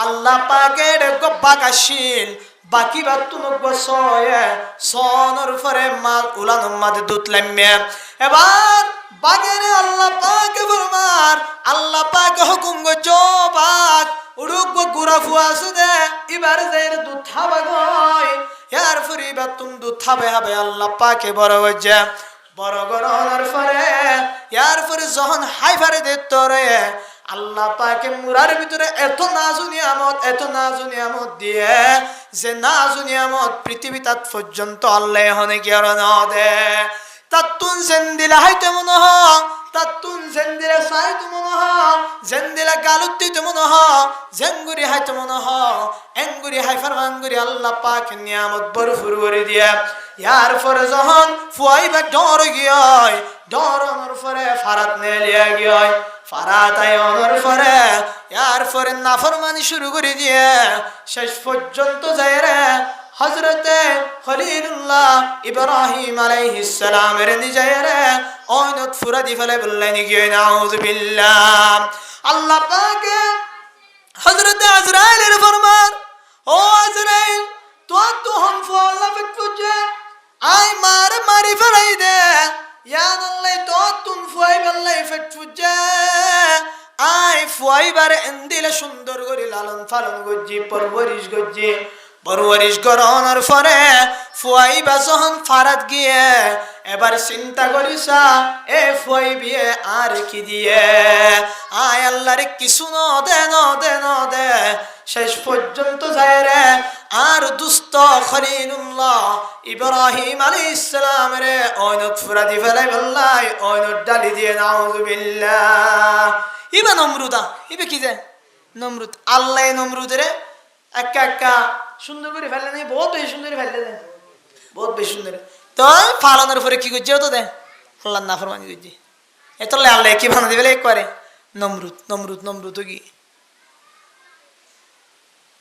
Speaker 1: আল্লাহ পাকের গব্বাক আসিল বাকি বাত নব্বই সনর পরে মাল উলান মাদে দুধ লাম্যে এবার বাগের আল্লাহ পাকে ফরমার আল্লাহ পাকে হুকুম গো জবাক উড়ুক গুড়া ফুয়াছে দে এবার যাইর দুধ খাবা গয় ইয়ার পরে এবার তুমি দুধ খাবে হবে আল্লাহ পাকে বড় হচ্ছে বড় গরনের পরে ইয়ার পরে যখন হাই ফারে দে তোরে আল্লাহ পাকে মুরার ভিতরে এত নাজু নিয়ামত দিয়ে যে নাজু নিয়ামত পৃথিবী তাত পর্যন্ত আল্লাহ হনে কি আর না দে তাতুন জেন্দিলা হাইতে মনে হ তাতুন জেন্দিলা সাইতে মনে হ জেন্দিলা গালুত্তিতে মনে হ জেঙ্গুরি হাইতে মনে হ এঙ্গুরি হাই ফারমাঙ্গুরি আল্লাহ পাক নিয়ামত ভরপুর করে দিয়ে ইয়ার পরে যখন ফুয়াইবা ডর গিয়ে ডরনের পরে ফারাত নেলিয়া গিয়ে ফারাত আয়নের পরে ইয়ার পরে নাফরমানি শুরু করে দিয়ে শেষ পর্যন্ত যায় রে হযরতে খলিলুল্লাহ ইব্রাহিম আলাইহিস সালামের নিজেরে ওইনত ফুরা দি ফেলে বললেন কি নাউযু বিল্লাহ আল্লাহ পাক হযরতে আজরাইলের ফরমান ও আজরাইল তো হম আল্লাহ ফুজে আই মারি ফেলাই দে ইয়া আল্লাহ তো তুম ফুয়াই বললাই ফুজে আই ফুয়াই বারে এন্দিলে সুন্দর করে লালন পালন গজ্জি পরবরিশ গজ্জি বরুয়ারিশ গরনের পরে ফুয়াইবা যখন ফারাত গিয়ে এবার চিন্তা করিসা এ ফুয়াই বিয়ে আর কি দিয়ে আয় আল্লাহরে কিছু দে শেষ পর্যন্ত যায় রে আর দুস্থ খলিলুল্লাহ ইব্রাহিম আলাইহিস সালাম রে ওইনত ফুরা দি ফেলাই বললাই ওইনত ডালি দিয়ে নাউযুবিল্লাহ ইবা নমরুদা ইবে কি যে নমরুদ আল্লাহ নমরুদের একা একা সুন্দর করে ফেললে নাই বহুত বেশি সুন্দর ফেললে দেয় বহুত বেশি সুন্দর তো ফালানোর পরে কি করছে তো দে আল্লাহ নাফরমানি করছে এতলে আল্লাহ কি বানা দিবে করে নমরুদ কি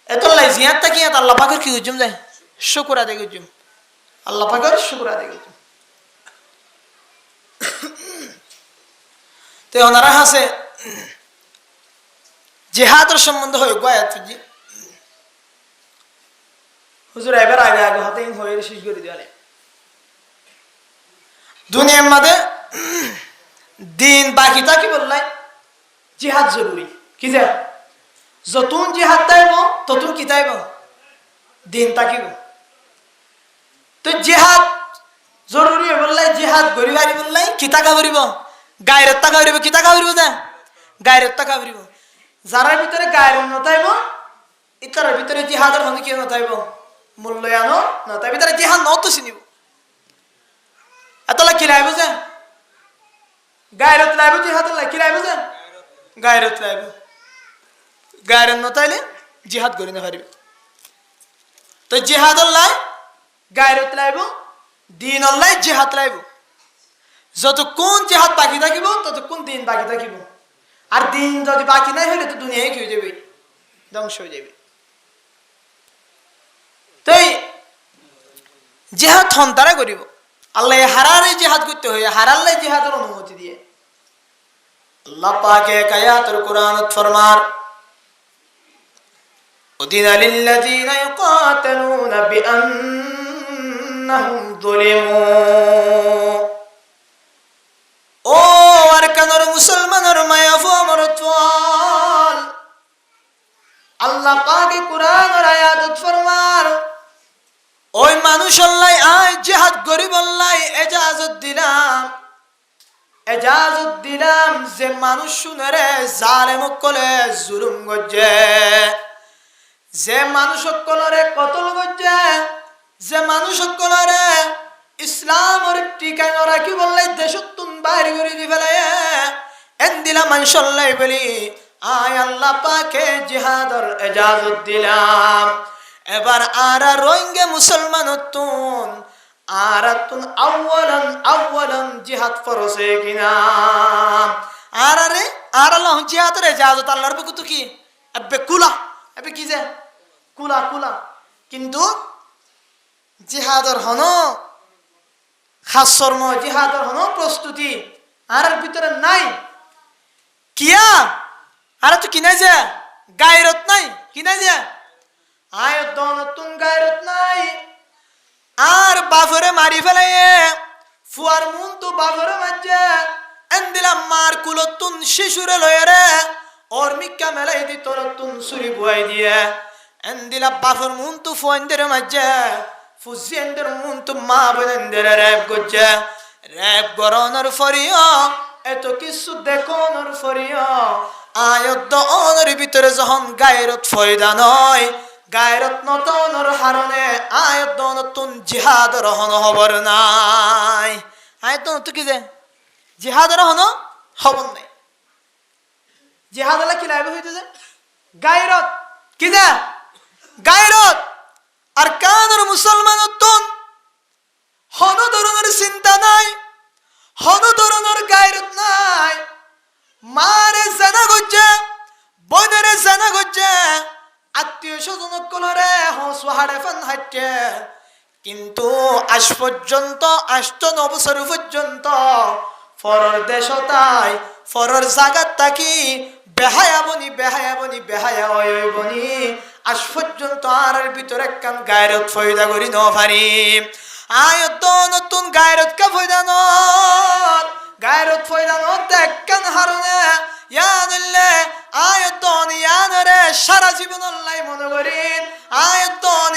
Speaker 1: এতলে জিয়াতটা কি আল্লাহ পাকের কি করছুম যায় শুকর আদায় করছুম আল্লাহ পাকের শুকর আদায় করছুম তো ওনারা হাসে জিহাদের সম্বন্ধে হয়ে গয়াত হুজুর এবার আগে হাতে হয়ে শেষ করে দিয়ে দুনিয়ার মাঝে দিন বাকি তা কি বললাই জিহাদ জরুরি কি যে যতুন জিহাদ তাইব ততুন কি তাইব দিন তাকিব তো জিহাদ জরুরি বললাই জিহাদ গরি ভারি বললাই কি টাকা করিব গায়ের টাকা করিব কি টাকা করিব না গায়ের টাকা করিব যারা ভিতরে গায়ের নতাইব ইতার ভিতরে জিহাদের হনে কি নতাইব মূল্যায়নও না তাই ভিতরে জিহাদ নত চিনিব এতলা কি লাইব যে গায়রত লাইব জিহাদ কি লাইব যে গায়রত লাইব গায়রত নতাইলে জিহাদ করি না পারিবে তো জিহাদ লাই গায়রত লাইব দিন লাই জিহাদ লাইব যতক্ষণ জিহাদ বাকি থাকিব ততক্ষণ দিন বাকি থাকিব আর দিন যদি বাকি নাই হইলে তো দুনিয়ায় কি হয়ে যাবে ধ্বংস হয়ে যাবে তাই জিহাদ হন তারা করিব আল্লাহ হারারে জিহাদ করতে হয় হারাল্লাই জিহাদের অনুমতি দিয়ে আল্লাহ পাকে আয়াতুল কুরআনত ফরমার উদিনা লিল্লাযিনা ইউকাতালুনা বিআন্নাহুম যুলিমু ও আরকানের মুসলমানের মায়াফু আমরতওয়াল আল্লাহ পাকে কুরআনের আয়াত ফরমার ওই মানুষ আল্লাহ আয় জিহাদ গরিব আল্লাহ এজাজত দিলাম যে মানুষ শুনে রে জালেম কলে জুলুম গজ্জে যে মানুষ কলরে কতল গজ্জে যে মানুষ কলরে ইসলামের ঠিকানা রাখি বললে দেশতুন বাইরে করে দি ফেলে এন দিলা মানুষ আল্লাহ বলি আয় আল্লাহ পাকে জিহাদর এজাজত দিলাম এবার আরা রোহিঙ্গা মুসলমানতুন আরাতুন আউয়ালান জিহাদ ফরসে কিনা আরারে আরালা জিহাদের ইজাজত আল্লাহর পক্ষ কি আবে কুলা আবে কি যে কুলা কিন্তু জিহাদর হনো খাসরম জিহাদর হনো প্রস্তুতি আরার ভিতরে নাই কিয়া আরে তো কিনা যে গায়রত নাই কিনা যে আয়ত নতুন গায়রত নাই আর বাফরে মারি ফেলাই ফুয়ার মুন তো বাফরে মাঝে এন্দিলাম মার কুলতুন শিশুরে লয়রে ওর মিক্কা মেলাই দি তোরতুন সুরি বুয়াই দিয়ে এন্দিলা বাফর মুন তো ফুয়েন্দের মাঝে ফুজিয়েন্দের মুন তো মা বনেন্দের র্যাপ গজ্জে র্যাপ গরনের ফরিয়া এত কিছু দেখোনর ফরিয়া আয়ত অনর ভিতরে যখন গায়রত ফয়দা নয় গায়রত নতনর হারণে আয়ত নতুন জিহাদ রহন হবর নাই আয়ত নতুন কি যে জিহাদ রহন হবর নাই জিহাদ কি লাইব হইতে যে গায়রত কি যে গায়রত আর কানর মুসলমান নতুন হন ধরনের চিন্তা নাই হন ধরনের গায়রত নাই মারে জানা গজ্জে বনেরে জানা গজ্জে আত্মীয় স্বজন কলরে হসহাড়ে ফান হাঁটে কিন্তু আজ পর্যন্ত ৮ বছর পর্যন্ত ফরর দেশতাই ফরর জাগাত থাকি বেহায়া বনি আজ পর্যন্ত আর ভিতরে কান গায়রত ফয়দা করি ন পারি আয়ত নতুন গায়রত কা ফয়দা ন গায়রত ফয়দা ন দেখকান হারনে ইয়ানলে আয়তন ইয়ানরে সারা জীবন আল্লাহ মনে করেন আয়তন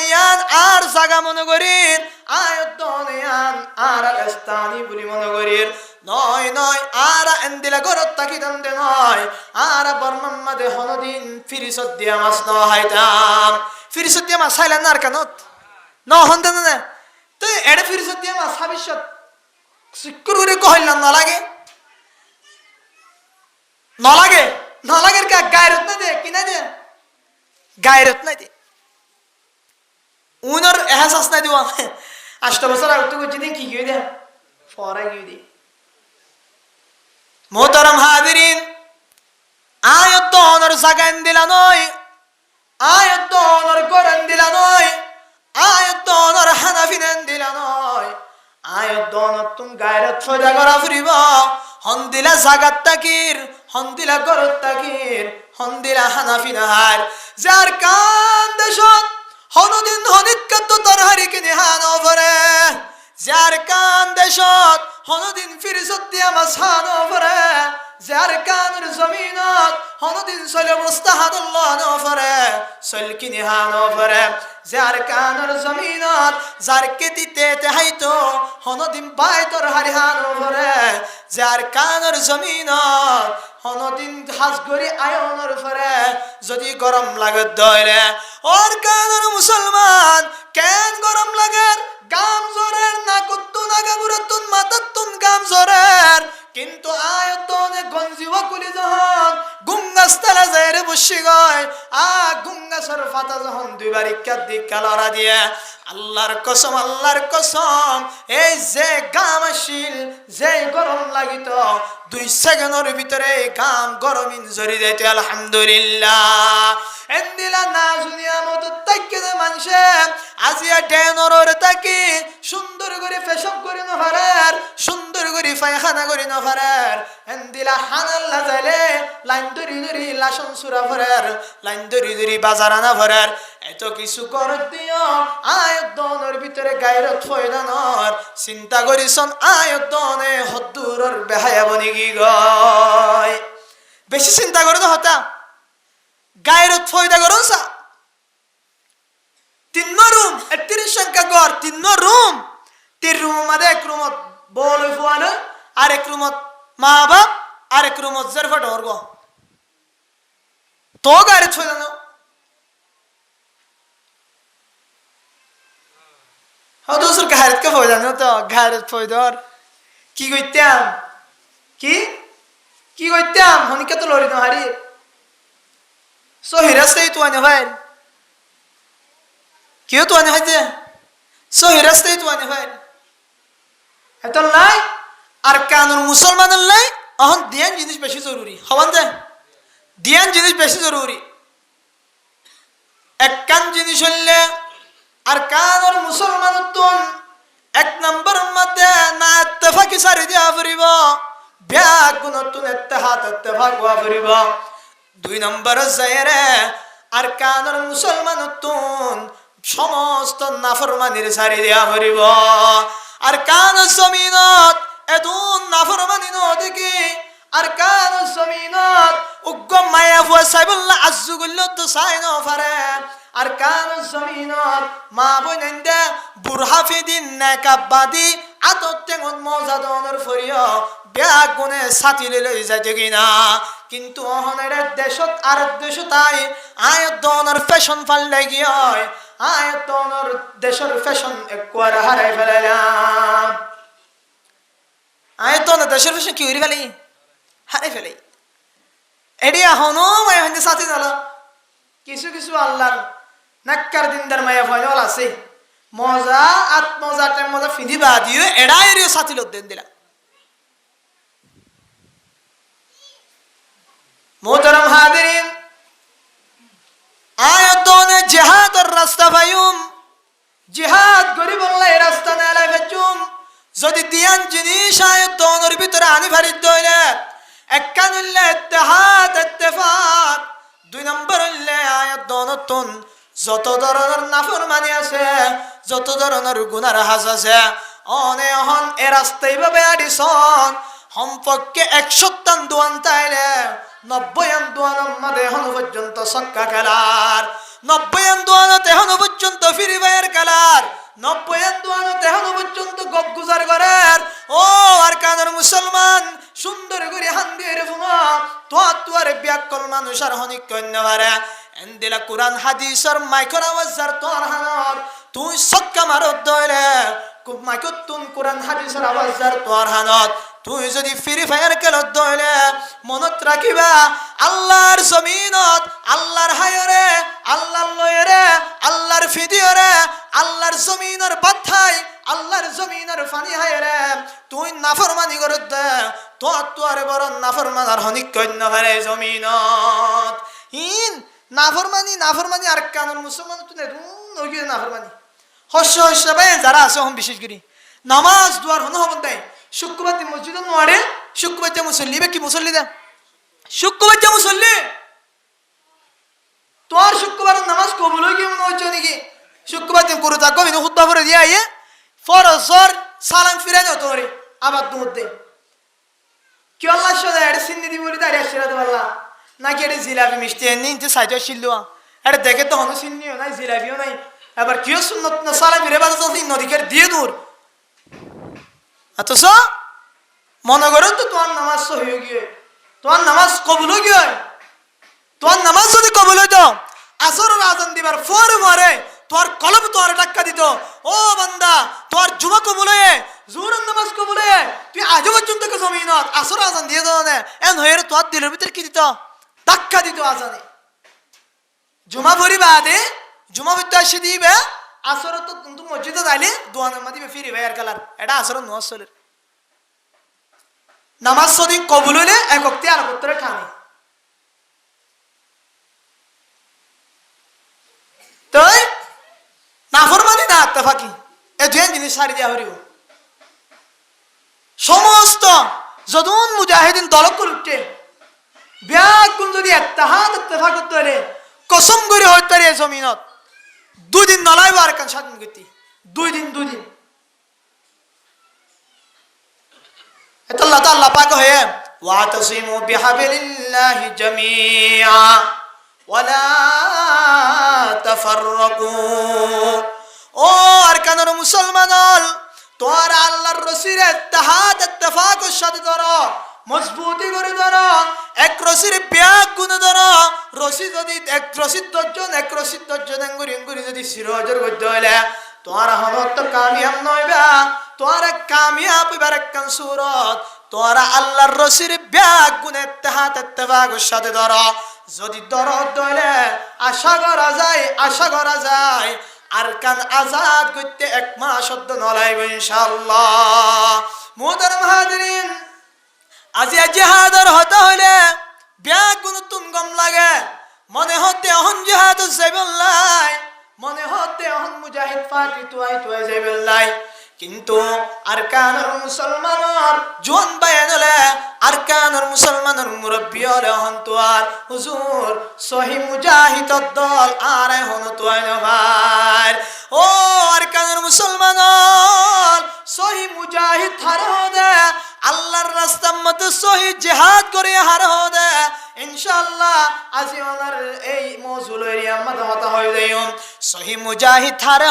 Speaker 1: আর স্থানি বলি মনে করির নয় নয় আর এন্দিলা গরত তাকি দন্দে নয় আর বর্মান মাদে হনদিন ফিরিসত দিয়া মাছ ন হাইতাম ফিরিসত দিয়া মাছ হাইলেন আর কেনত ন হন দেন না তো এড়ে ফিরিসত দিয়া মাছ হাবিষ্যত সিকুর করে কহিলাম নলাগে নলাগে নলাগের কা গায়রত না দে কিনা দে গায়রত না দে উনার এহসাস নাই দিওয়া 8 বছর আগে তো যেদিন কি গিয়ে দে ফরা গিয়ে দে মোহতারাম হাজিরিন আয়াত অনর জাগান দিলা নয় আয়াত অনর করেন দিলা নয় আয়াত অনর হানাফিনেন দিলা নয় আয়াত অনর তুম গায়রত ফয়দা করা ফুরিব হন্দিলা জাগাত তাকির হন্দিলা গরত তাকির হন্দিলা হানাফিনাহার যার কান দেশত হনদিন হনিৎকাত তরহারি কিনে হানো ভরে যার কান দেশত হনদিন ফিরিসত দিয়া মাছ হানো ভরে যার কানের জমিনত হনদিন সলে মুস্তাহাদুল্লাহ নো ভরে সল কিনে হানো ভরে যার কানের জমিনত যার কেতিতে তেহাইতো হনদিন বাই তরহারি হানো ভরে যার কানের জমিনত হনদিন হাজগরি আয়নের ভরে যদি গরম লাগে দইলে ওর কানের মুসলমান কেন গরম লাগে গাম জোরের না কুত্তু না গাবুরতুন মাতাতুন গাম জোরের কিন্তু আয়তনে গঞ্জিওয়া কুলি যখন গুঙ্গাস্তালা যায়রে বসি গয় গুঙ্গাসর ফাতা যখন দুইবার ইক্কাত দিক কালরা দিয়ে আল্লাহর কসম এই যে গাম আসিল যে গরম লাগিত 2 সেকেন্ডের ভিতরে গাম গরমিন জরি যাইতে আলহামদুলিল্লাহ এন্দিলা না দুনিয়া মত তাইকে যে মানুষে আজিয়া ডেনরর তাকি সুন্দর করে ফেশন করে নফারার সুন্দর করে পায়খানা করে নফারার এন্দিলা হানাল্লা যাইলে লাইন ধরি লাসন সুরা ভরার লাইন ধরি বাজার আনা ভরার এত কিছু কর দিও আয়তনের ভিতরে গায়রত ফয়দানর চিন্তা করিছন আয়তনে হদ্দুরর বেহায়া বনি কি গয় বেশি চিন্তা করে তো হতা গায়রত ফয়দা করুন সা 3 রুম 31 সংখ্যা ঘর 3 রুম 3 রুম মধ্যে এক রুমত বল ফুয়ানো আর এক রুমত মা বাপ আর এক রুমত জরফা ডরগ তো গায়রত ফয়দা না হদুসুর গায়রত কে ফয়দা না তো গায়রত ফয়দার কি কইতাম কি কইতাম হনিকে তো লরি না হারি সহি রাস্তায় তো আনে ভাই কেউ তো আনে হইতে সহি রাস্তায় তো আনে ভাই এত নাই আর কানুন মুসলমানের লাই এখন দিয়ান জিনিস বেশি জরুরি হবান দে দিয়ান জিনিস বেশি জরুরি এক কান জিনিস হইলে আর কানুন মুসলমান তুন 1 নম্বর মধ্যে না ইত্তেফাকি সারি দিয়া ফুরিব ব্যাগ গুণতুন ইত্তেফাক হওয়া ফুরিব 2 নম্বর জায়রে আর কানুন মুসলমান তুন সমস্ত নাফরমানির সারি দিয়া ফুরিব আর কান জমিনত এদুন নাফরমানি নদকি আর কান জমিনত উগ্গম মায়া ফুয়া সাইবুল্লাহ আজ্জুগুল্লাহ তো সাই ন পারে আর কান জমিনত মা বইনন্দে বুরহাফিদিন নাকাবাদি আততেঙ্গন মজাদনের ফরিয় ব্যাগ গুনে সাথী লই যাইতে কিনা কিন্তু অহনের দেশত আর দেশতাই আয়তনের ফ্যাশন ফাল্লে গিয়ে আয়তনের দেশের ফ্যাশন একবার হারাই ফেলাইলাম আয়তনের দেশের ফ্যাশন কি হইরি ফেলি হারাই ফেলাই এডি এখনো মায়া হইতে সাথী নল কিছু আল্লাহর নাক্কার দিনদার মায়া ফয়ল আছে মজা আত্মজাতে মজা ফিদিবা দিও এড়া এরিও সাথী লোক দেন দিলা মোহতারাম হাজিরিন আয়াতনে জিহাদের রাস্তা পাইম জিহাদ গরিব আল্লাহ রাস্তা নালা ফেচুম যদি দিয়ান জিনিস আয়াতনের ভিতরে আনি ভারিত হইলে একখান হইলে ইত্তেহাদ ইত্তেফাক 2 নম্বর হইলে আয়াতনতুন যত ধরনের নাফরমানি আছে যত ধরনের গুনার হাজ আছে অনেহন এ রাস্তায় ভাবে আডিসন সম্পর্কে 100 দোয়ান তাইলে 90 দোয়ানের মধ্যে এখন পর্যন্ত সক্কা খেলার 90 দোয়ানত এখন পর্যন্ত ফ্রি ফায়ার খেলার 90 দুয়ানো তেহানো পর্যন্ত গপ গুজার করার ও আর কানের মুসলমান সুন্দর করে হান দিয়ে রে ফুমা তোয়ার ব্যাকল মানুষ আর হনিক কন্যা হারে এন্দিলা কোরআন হাদিসের মাইকর আওয়াজার তোর হানর তুই সক্কা মারত দইলে খুব মাইকত তুন কোরআন হাদিসের আওয়াজার তোর হানত তুই যদি ফ্রি ফায়ার খেলত দইলে মনত রাখিবা আল্লাহর জমিনত আল্লাহর হায়রে আল্লাহর লয়রে আল্লাহর ফিদিয়রে আল্লাহর জমিনের বাথাই আল্লাহর জমিনের ফানি হায়রে তুই নাফরমানি করত দে তোর বড় নাফরমান আর হনিক কন্যা ভারে জমিনত ইন নাফরমানি আর কানুন মুসলমান তুই নগিয়ে নাফরমানি হস্য ভাই যারা আছে হম বিশেষ করে নামাজ দুয়ার হন হবন দেয় শুক্রবার দিন মসজিদ নোয়ারে শুক্রবার যা মুসল্লি কি মুসল্লি দে শুক্রবার যা মুসল্লি তোর শুক্রবার নামাজ কবুল হয়ে গিয়ে মনে হচ্ছে নাকি শুক্রবার দিন করে থাকো কিন্তু হুদ্দা করে দিয়ে আইয়ে ফরজর সালাম ফিরে যাও তোরে আবার দুধ দে কি আল্লাহ সাথে এটা সিন্নি দিব বলে দাঁড়িয়ে আসছিলাতে পারলা নাকি এটা জিলাপি মিষ্টি এনে নিতে সাইজ শিল্লুয়া এটা দেখে তো হনো সিন্নিও নাই জিলাপিও নাই এবার কেউ সুন্নত না সালাম ফিরে বাজা চলতে নদীকে দিয়ে দূর অথচ মনে করো তো তোমার নামাজ সহি গিয়ে তোমার নামাজ কবুল গিয়ে তোমার নামাজ যদি কবুল হইতো আসরের আজান দিবার পরে তোর কলব তোর টাক্কা দিত ও বান্দা তোর জুমা কবুল হয়ে জোহরের নামাজ কবুল হয়ে তুই আজ পর্যন্ত জমিনত আসর আজান দিয়ে দাও না এন হয়ে তোর দিলের ভিতরে কি দিত টাক্কা দিত আজানে জুমা ভরি বাদে জুমা ভিতরে আসে দিবে আসর তো কিন্তু মসজিদে যাইলে দোয়ানের মাঝে ফিরি ভাই আর কালার এটা আসর নোয়াজ চলে নামাজ যদি কবুল হইলে একক্তি আর একত্রে ঠানে তাই নাফরমানি না আত্তাফাকি এ দুই জিনিস সারি দেওয়া হরিব সমস্ত যদুন মুজাহিদিন দলক করতে ব্যাকুল যদি এত্তাহাদ ইত্তেফাক করতে হলে কসম করে হইতে রে জমিনত 2 দিন নলাইব আর কান স্বাধীন করতে 2 দিন এটা আল্লাহ পাক হয়ে ওয়াতাসিমু বিহাবিলিল্লাহি জামিআ ওয়ালা তাফাররাকু ও আরকানের মুসলমানল তোর আল্লাহর রসিরে ইত্তেহাদ ইত্তেফাকের সাথে ধরো মজবুতি করে ধরো এক রসির ব্যাগ গুণ ধরো রশি যদি এক রশিদ দর্জন এঙ্গুরি যদি শিরোজের গদ্য হইলে তোর হনত তো কামিয়াব নইবা তোর কামিয়াব হইবার একখান সুরত তোর আল্লাহর রসির ব্যাগ গুণ ইত্তেহাদ ইত্তেফাকের সাথে ধরো যদি দরদ দইলে আশা করা যায় আর কান আজাদ করতে 1 মাস শব্দ নলাইব ইনশাআল্লাহ মুহতারাম হাজিরিন আজি জিহাদর হতে হইলে ব্যাগ গুণ তুম গম লাগে মনে হতে অহন জিহাদ যাইবল্লাই মনে হতে অহন মুজাহিদ ফাটি তুই যাইবল্লাই কিন্তু আরকানুল মুসলমানর জোন বায়ানলে আরকানুল মুসলমানর মুরব্বি হলে হন তোয়ার হুজুর সহি মুজাহিদ দল আর হন তোয় না ভাই ও আরকানুল মুসলমানর সহি মুজাহিদ হার দে আল্লাহর রাস্তার মধ্যে সহি জিহাদ করে হার দে ইনশাআল্লাহ আজি ওনার এই মওজুল এরিয়া মধ্যে হতা হয়ে যাইম সহি মুজাহিদ হার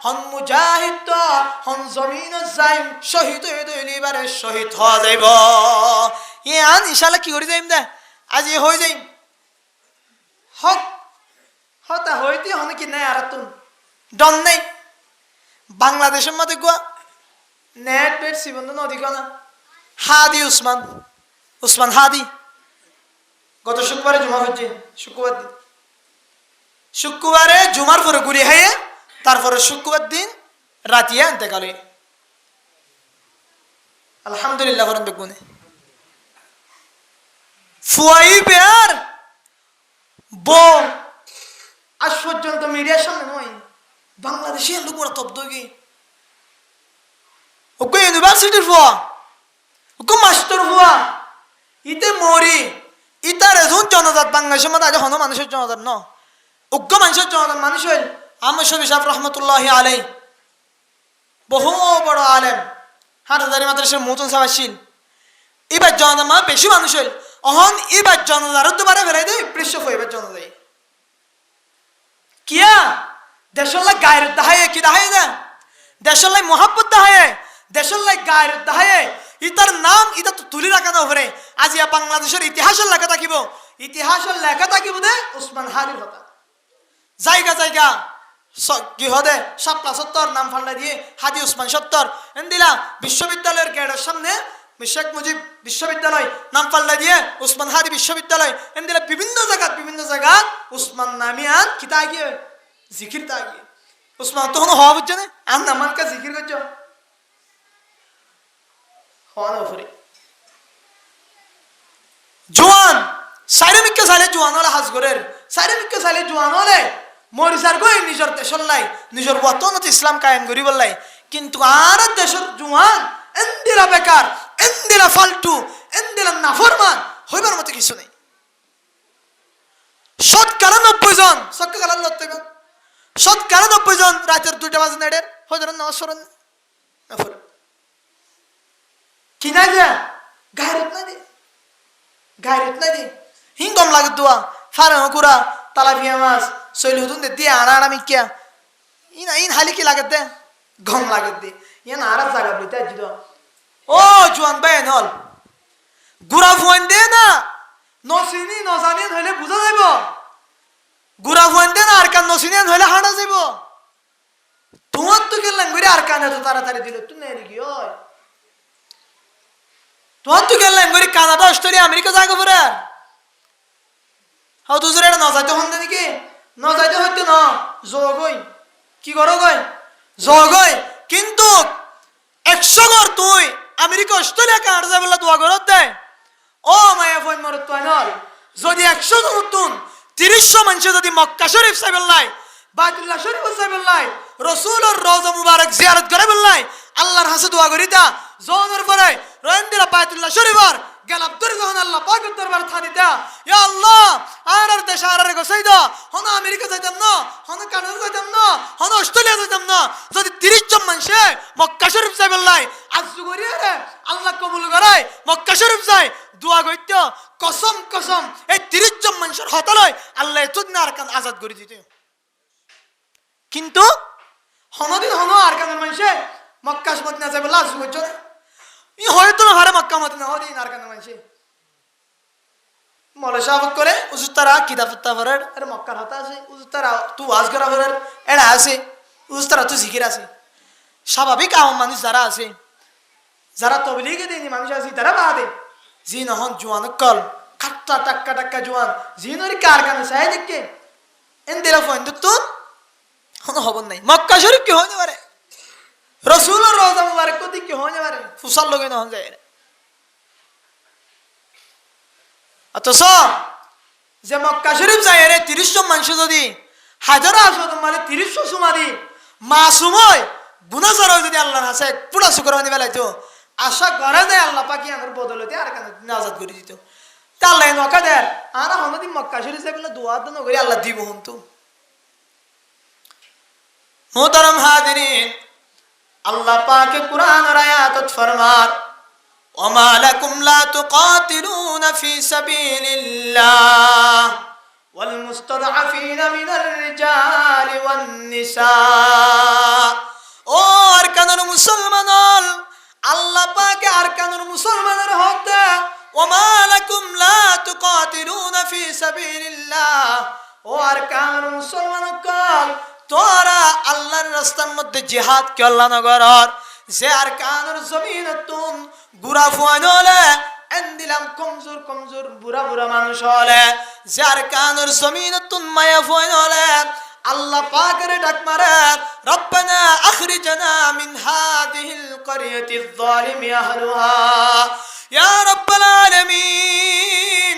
Speaker 1: হন মুজাহিদ তো হন জমিন যাইম শহীদ হয়ে দইলিবারে শহীদ হওয়া যাইব ইয়ান ইনশাআল্লাহ কি করে যাইম দে আজি হয়ে যাইম হক হতা হইতে হন কি নাই আর তুন ডন নাই বাংলাদেশের মধ্যে গোয়া নেট বেট সিবন্ধ নদী কোনা হাদি উসমান হাদি গত শুক্রবারে জুমা হচ্ছে শুক্রবারে জুমার পরে ঘুরে হাইয়ে তারপরে শুক্রবার দিন রাতিয়া আনতে গেলে আলহামদুলিল্লাহ করেন বেগুনে ফুয়াই বেয়ার বো আজ পর্যন্ত মিডিয়ার সামনে নয় বাংলাদেশে লোকরা তব্দ গিয়ে ওকে ইউনিভার্সিটির ফুয়া ওকে মাস্টার ফুয়া ইতে মরি ইতার এজন জনজাত বাংলাদেশের মধ্যে আজ হন মানুষের জনজাত ন উগ্র মানুষের জনজাত মানুষ হইল আহমদ শফি সাহেব রহমতুল্লাহি আলাই বহু বড় আলেম হাটহাজারী মাদ্রাসার মতন সাবাসিল এবার জনজাত মা বেশি মানুষ হইল অহন এবার জনজাত তো বারে বেড়াই দেয় পৃষ্ঠ এবার জনজাত কিয়া দেশলা গায়ের দাহাই কি দাহাই না দেশের লাই মোহাব্বত দাহায়ে, দেশের লাই গায়ের দাহায়ে ইতার নাম ইতা তো তুলি রাখা না ভরে। আজিয়া বাংলাদেশের ইতিহাসের লেখা থাকিব, ইতিহাসের লেখা থাকিব দে উসমান হাদির কথা। জায়গা জায়গা কি হদে শাপলা সত্তর নাম ফাল্লা দিয়ে হাজি উসমান সত্তর এন্দিলা বিশ্ববিদ্যালয়ের গেটের সামনে শেখ মুজিব বিশ্ববিদ্যালয় নাম পাল্লা দিয়ে উসমান হাদি বিশ্ববিদ্যালয় এন্দিলা বিভিন্ন জায়গা উসমান নামিয়ান কিতা গিয়ে জিকির তা গিয়ে উসমান তখন হওয়া বুঝছে না আর নামান কা জিকির করছ হওয়া না ফরে জোয়ান সাইরেমিককে সাইলে জোয়ান হলে হাজগরের সাইরেমিককে সাইলে জোয়ান হলে মরিসার গই নিজের দেশের লাই নিজের বতনত ইসলাম কায়েম করি বললাই। কিন্তু আর দেশের জোয়ান এন্দিরা বেকার, এন্দিরা ফালতু, এন্দিরা নাফরমান হইবার মতো কিছু নেই। 90% জন সক্কা কালার লড়তে 90% জন রাতের 2টা বাজে নেড়ের হজর নামাজ পড়েন না পড়েন কি নাই যে গায়রত নাই দে হিংগম লাগে দোয়া ফারাহ কুরা তালাপিয়া মাছ শৈল হুদুন দে দিয়ে আনা মিকিয়া ইন হালি কি লাগে দে গম লাগে দে ইয়ান আর জায়গা বইতে আজি দোয়া ও জোয়ান ভাই নল গুড়া ফুয়ান দে না নসিনি নজানি হইলে বুঝা যাইব, গুড়া ফুয়ান দে না আর কান নসিনি হইলে হাঁটা যাইব। তোমার তো গেলাম ঘুরে আর কানে তো তাড়াতাড়ি দিল তুই নেই কি হয় তোমার তো গেলাম ঘুরে কানাডা অস্ট্রেলিয়া আমেরিকা যাগো পরে হাও দুজোর এটা নজাইতে হন নাকি নজাইতে হইতে ন জগই কি করো গই জগই কিন্তু 100 ঘর তুই আমেরিকা অস্ট্রেলিয়া কানাডা যাবে বলে দোয়া করত দেয় ও মায়া ফোন মরত তুই নল যদি 100 জন নতুন 300 মানুষ যদি মক্কা শরীফ সাইবেল্লাই বাইতুল্লাহ শরীফ সাইবেল্লাই রাসূলের রওজা মুবারক জিয়ারত করে বললাই আল্লাহর হাসে দোয়া করিতা জোনের পরে রয়েন্দিরা বাইতুল্লাহ শরীফর গেলাম তোর যখন আল্লাহ পাকের দরবার থানিতা ইয়া আল্লাহ আর দেশ আর গোসাই দাও হন আমেরিকা যাইতাম না হন কানাডা যাইতাম না হন অস্ট্রেলিয়া যাইতাম না যদি 30 জন মানুষে মক্কা শরীফ সাইবেল্লাই আজু করিয়া রে আল্লাহ কবুল করায় মক্কা শরীফ যায় দোয়া কইত কসম এই 30 জন মানুষের হতলয় আল্লাহ তুদ না আর কান আজাদ করে দিতে। কিন্তু হনদিন হন আর কান মানুষে মক্কা মদিনা যাবে লাজ কইছ না ই হয়তো না হারে মক্কা মদিনা হদিন আর কান মানুষে মলে সাবক করে উজুতারা কিতাব তাফারের এর মক্কার হতা আছে উজুতারা তু ওয়াজ করা ফেরের এরা আছে উজুতারা তু জিকির আছে স্বাভাবিক আম মানুষ যারা আছে যারা তবলিগে দেয়নি মানুষ আছে তারা বাদে জি নহন জোয়ান কল খাট্টা টাক্কা জোয়ান জি নরি কার কানে চাই দেখকে এন্দিরা ফোন তো হন হবন নাই মক্কা শরীফ কি হইতে পারে রাসূলের রওজা মুবারক কতি কি হইতে পারে ফুসাল লগে নহন যায় অথচ যে মক্কা শরীফ যায় রে 30 জন মানুষ যদি হাজারো আসো মানে 30 সুমারি মাসুম হয় গুনাহগার হয় যদি আল্লাহর হাসে পুরা শুকরানি বেলাইতো আশা করে দেয় আল্লাহ পাকি আমার বদলতে আর কেন আজাদ করে দিত তা আল্লাহ নকা দেয় আর হনদি মক্কা শরীফ যাইবলে দোয়া তো নগরি আল্লাহ দিব হন্তু। মোহতারাম হাজিরিন আল্লাহ পাকে কুরআনের আয়াতত ফরমার ওমা লাকুম লা তুকাতিলুনা ফি সাবিলিল্লাহ ওয়াল মুস্তাদআফিনা মিনার রিজালি ওয়ান নিসা। ও আরকানুল মুসলমানল আল্লাহ পাকে আরকানুল মুসলমানের হতে ওমা লাকুম লা তুকাতিলুনা ফি সাবিলিল্লাহ ও আরকানুল মুসলমানকল তোরা আল্লাহর রাস্তার মধ্যে জিহাদ করলা নগরর যে আরকানুল জমিনতুন বুড়া ফুয়ান হলে এন্দিলাম কমজোর বুড়া মানুষ হলে যে আরকানুল জমিনতুন মায়া ফুয়ান হলে আল্লাহ পাকের ডাক মারে রব্বানা আখরিজনা মিন হাদিহিল ক্বরিয়াতিয যালিমি আহলুহা ইয়া রাব্বাল আলামিন।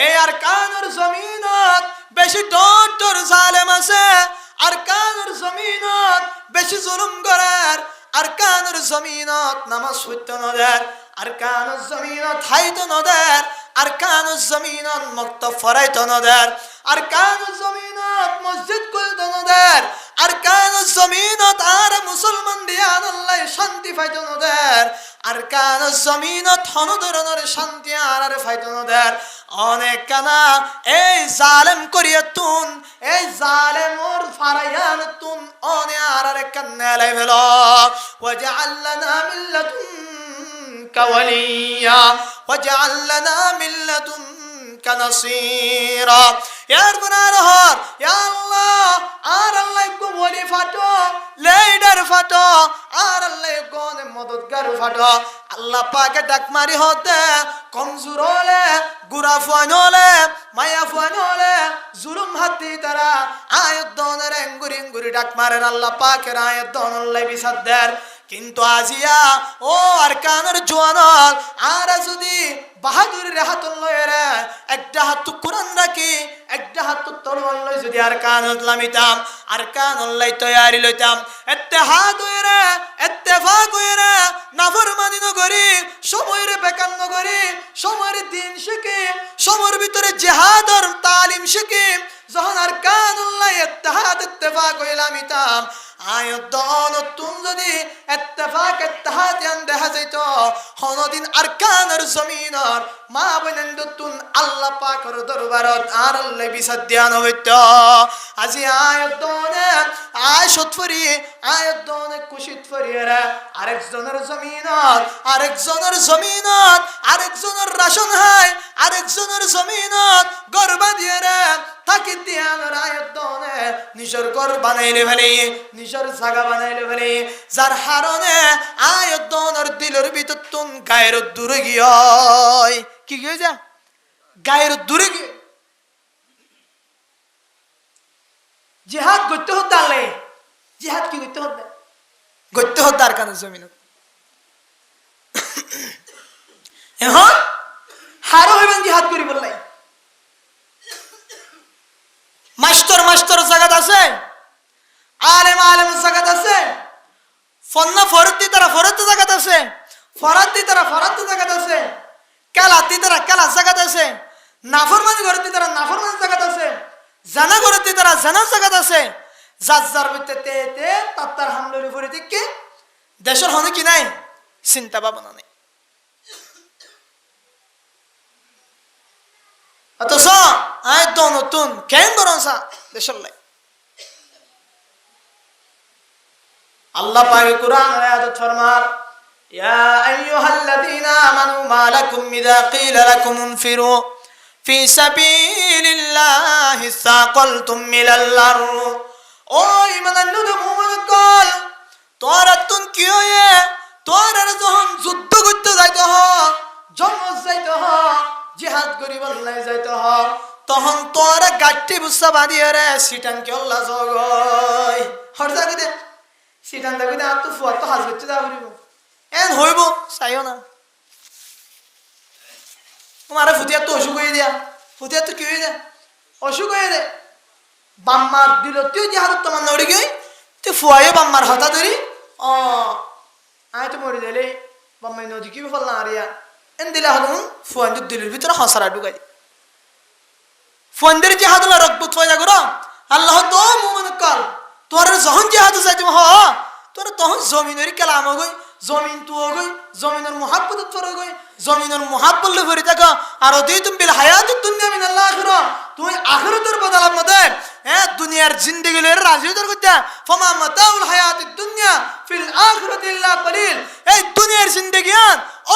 Speaker 1: এই আরকানুল জমিনত বেশি ডর জালেম আছে, আরকানুল জমিনত বেশি জুলুম করার, আরকানুল জমিনত নামাজ পড়তে নদের, আরকানুল জমিনত হাইতে নদের, আরকানুল জমিনত মক্তব ফরাইতে নদের, আরকানুল জমিনত মসজিদ খুলতে নদের, আরকানুল জমিনত আর মুসলমান দিয়ান আল্লাহ শান্তি পাইতে নদের, আরকানুল জমিনত হন ধরনের শান্তি আর ফাইতে নদের, অনেক কানা এই জালেম করিয়াতুন এই জালেমর ফারায়ানতুন অনে আর কান্না লাই ভেলো ওয়াজআল লানা মিন লাদুনকা ওয়ালিয়া ওয়াজআল লানা মিন লাদুনকা নাসীরা ইয়ার গুনার হর ইয়া আল্লাহ আর আল্লাহ কো ওলি ফাটো লেডার ফাটো আর আল্লাহ কোন মদদগার ফাটো আল্লাহ পাকে ডাক মারি হতে কমজোর হলে গুরা ফানলে মায়া ফানলে জুলুম হাতি তারা আয়াত দনের এঙ্গুরি এঙ্গুরি ডাক মারেন আল্লাহ পাকের আয়াত দনল্লাই বিসাদ্দার কিন্তু আজিয়া ও আরকানের জওয়ানল আর যদি বাহাদুরের হাত লয়েরে একটা হাত কুরআন রাখি একটা হাত তরবারি লই যদি আরকানত লামিতাম আরকানল্লাই তৈয়ারি লইতাম ইত্তেহাদ হইরে ইত্তেফাক হইরে নাফরমানি নগরী সময়ের বেকার নগরী সময়ের দিন শিখি সময়ের ভিতরে জিহাদর তালিম শিখি যখন আরকানুল্লাহ ইত্তেহাদ ইত্তেফাক হইলামিতাম আয়াত তুম যদি ইত্তেফাক ইত্তেহাদ ইয়ান দেখা যাইত হনদিন আরকানের জমিনর মা বনেন্দুন আল্লাহ পাকের দরবারত আর আল্লাহ বিসাদ্যান হইত আজি আয়াত আয়শতফরি আয়াত কুশিত ফরিরা আরেকজনের জমিনত আরেকজনের রাশন হাই আরেকজনের জমিনত গর্বা দিয়ে রে তাকে দিয়ানোর আয়াত নিজের ঘর বানাইলে ফেলে নিজের জায়গা বানাইলে ফেলে যার হারণে আয়াত দিলের ভিতর তুন গায়ের দূরে গিয়ে কি গিয়ে যা গায়ের দূরে গিয়ে জিহাদ করতে হতে আলে জিহাদ কি করতে হতে আর কানের জমিন এখন হারো হইবেন জিহাদ করি বললাই মাস্টার জায়গা আছে আলেম জায়গা আছে ফন্না ফরতি তারা ফরত জায়গা আছে ফরাতি তারা ফরাত জায়গা আছে কালাতি তারা কালা জায়গা আছে নাফরমানি করতি তারা নাফরমানি জায়গা আছে জানা করতি তারা জানা জায়গা আছে যার ভিতরে তে তার হামলার উপরে দিকে দেশের হনে কি নাই চিন্তা ভাবনা নেই অথচ আয়াত নতুন কেন বরংসা দেশের লাই আল্লাহ পাক কুরআন আয়াত ফরমার ইয়া আইয়ুহাল্লাযীনা আমানু মা লাকুম ইযা ক্বিলা লাকুম ইনফিরু ফি সাবিলিল্লাহি সাকালতুম মিনাল আরদ ও ঈমানান্নুদ মুমিন কল তোরা তুন কি হয়ে তোরা যখন যুদ্ধ করতে যাইতে হ জন্ম যাইতে হ জিহাদ করি বললাই যাইতে হ তখন তোরা গাট্টি বুসা বাঁধিয়ে রে সিটান কে আল্লাহ জগয় হর জাগিতে সিটান দাবিতে আর তো ফুয়া তো হাজ করতে যা করিব এন হইব চাইও না তোমার ফুটিয়া তো অসুখ হয়ে দিয়া ফুটিয়া তো কি হয়ে যায় অসুখ হয়ে যায় বাম্মার দিল তুই জিহাদ তোমার নড়ি গই তুই ফুয়াইও বাম্মার হতা ধরি আয় তো মরি দিলে বাম্মাই নদী কি ফল না আরিয়া এন দিলে হলুন ফুয়ান্দের দিলের ভিতরে হসারা ঢুকাই ফুয়ান্দের জিহাদ হলো রক্ত হয়ে যা করো আল্লাহ তো মুমিন কল তোর যখন জিহাদ যাইতে হ তোর তখন জমিনের কালাম গই জমিন তু গই জমিনের মুহাব্বত তোর গই জমিনের মুহাব্বত লে ভরি থাকা আর ওই তুমি বিল হায়াত দুনিয়া মিন আল্লাহ আখিরা তুই আখিরাতের বদলার মধ্যে দুনিয়ার জিন্দেগি লয়ে রাজি তোর কইতা ফামা মাতাউল হায়াত দুনিয়া ফিল আখিরাতি ইল্লা কলিল এই দুনিয়ার জিন্দেগি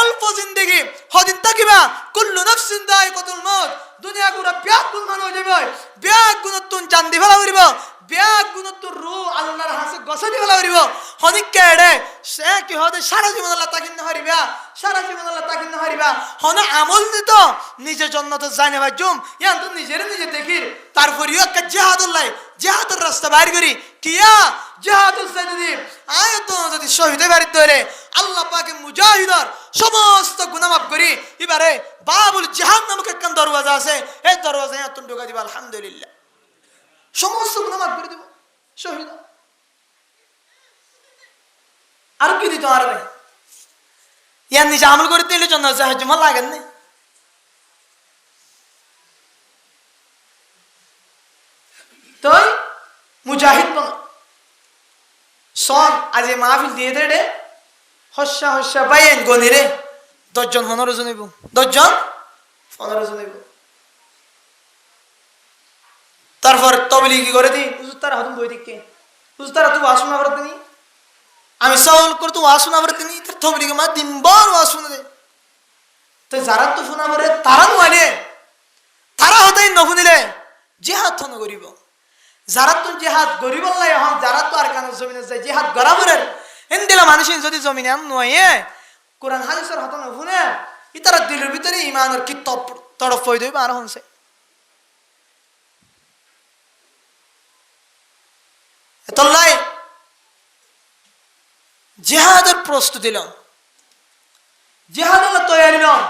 Speaker 1: অল্প জিন্দেগি হদিন তাকিবা কুল্লু নাফসিন দায়িকাতুল মউত দুনিয়া গুরা ব্যাগ গুণ মান হয়ে যাবে ব্যাগ গুণ তুন চান্দি ফেলা করিব ব্যাগ গুণ তোর রু আল্লাহর হাসে গছানি ফেলা করিব হদিক কেড়ে সে কি হদে সারা জীবন আল্লাহ তাকিন না হারিবা সারা জীবন আল্লাহ তাকিন না হারিবা হনে আমল দিত নিজের জন্য তো জানে বাজুম ইয়ান তো নিজে দেখির তারপরেও একটা জিহাদুল্লাহ জিহাদের রাস্তা বাইর করি কিয়া জিহাদুল সাইদি আয়াত যদি শহীদ বাড়ি ধরে আল্লাহ পাকে মুজাহিদর সমস্ত গুনাহ মাফ করি এবারে বাবুল জিহাদ নামক একটা দরওয়াজা আছে এই দরওয়াজায় তুমি ঢোকা দিবা আলহামদুলিল্লাহ সমস্ত গুনাহ মাফ করে দিব শহীদ আর কি দিত আর ইয়ান নিজে আমল করে দিলে জন্য সাহায্য মাল লাগেন না তোই মুজাহিদ বন সন আজ মাহফিল দিয়ে দে রে হস্যা বাইন গনি রে 10 জন 15 জন হইব 10 জন 15 জন হইব তারপর তবলিগি করে দিই হুজুর তারা হতুন বই দিকে হুজুর তারা তুই আসুন আবার তিনি আমি সওয়াল করে তুই আসুন আবার তিনি তার তবলিগি মা দিনবার আসুন দে তো যারা তো শোনা পরে তারা নোয়ালে তারা হতেই নফুনিলে জেহাদ থন করিব যারা তো জেহাদ গরিব লাই হন যারা তো আর কান জমিনে যায় জেহাদ গড়া পরে এন্দিলা মানুষ যদি জমিনে আন নয়ে কোরআন হাদিসের হত নফুনে ইতারা দিলের ভিতরে ইমানের কি তড়প হয়ে দেবে আর হনছে এতলাই জেহাদের প্রস্তুতি লন জেহাদ তৈরি লন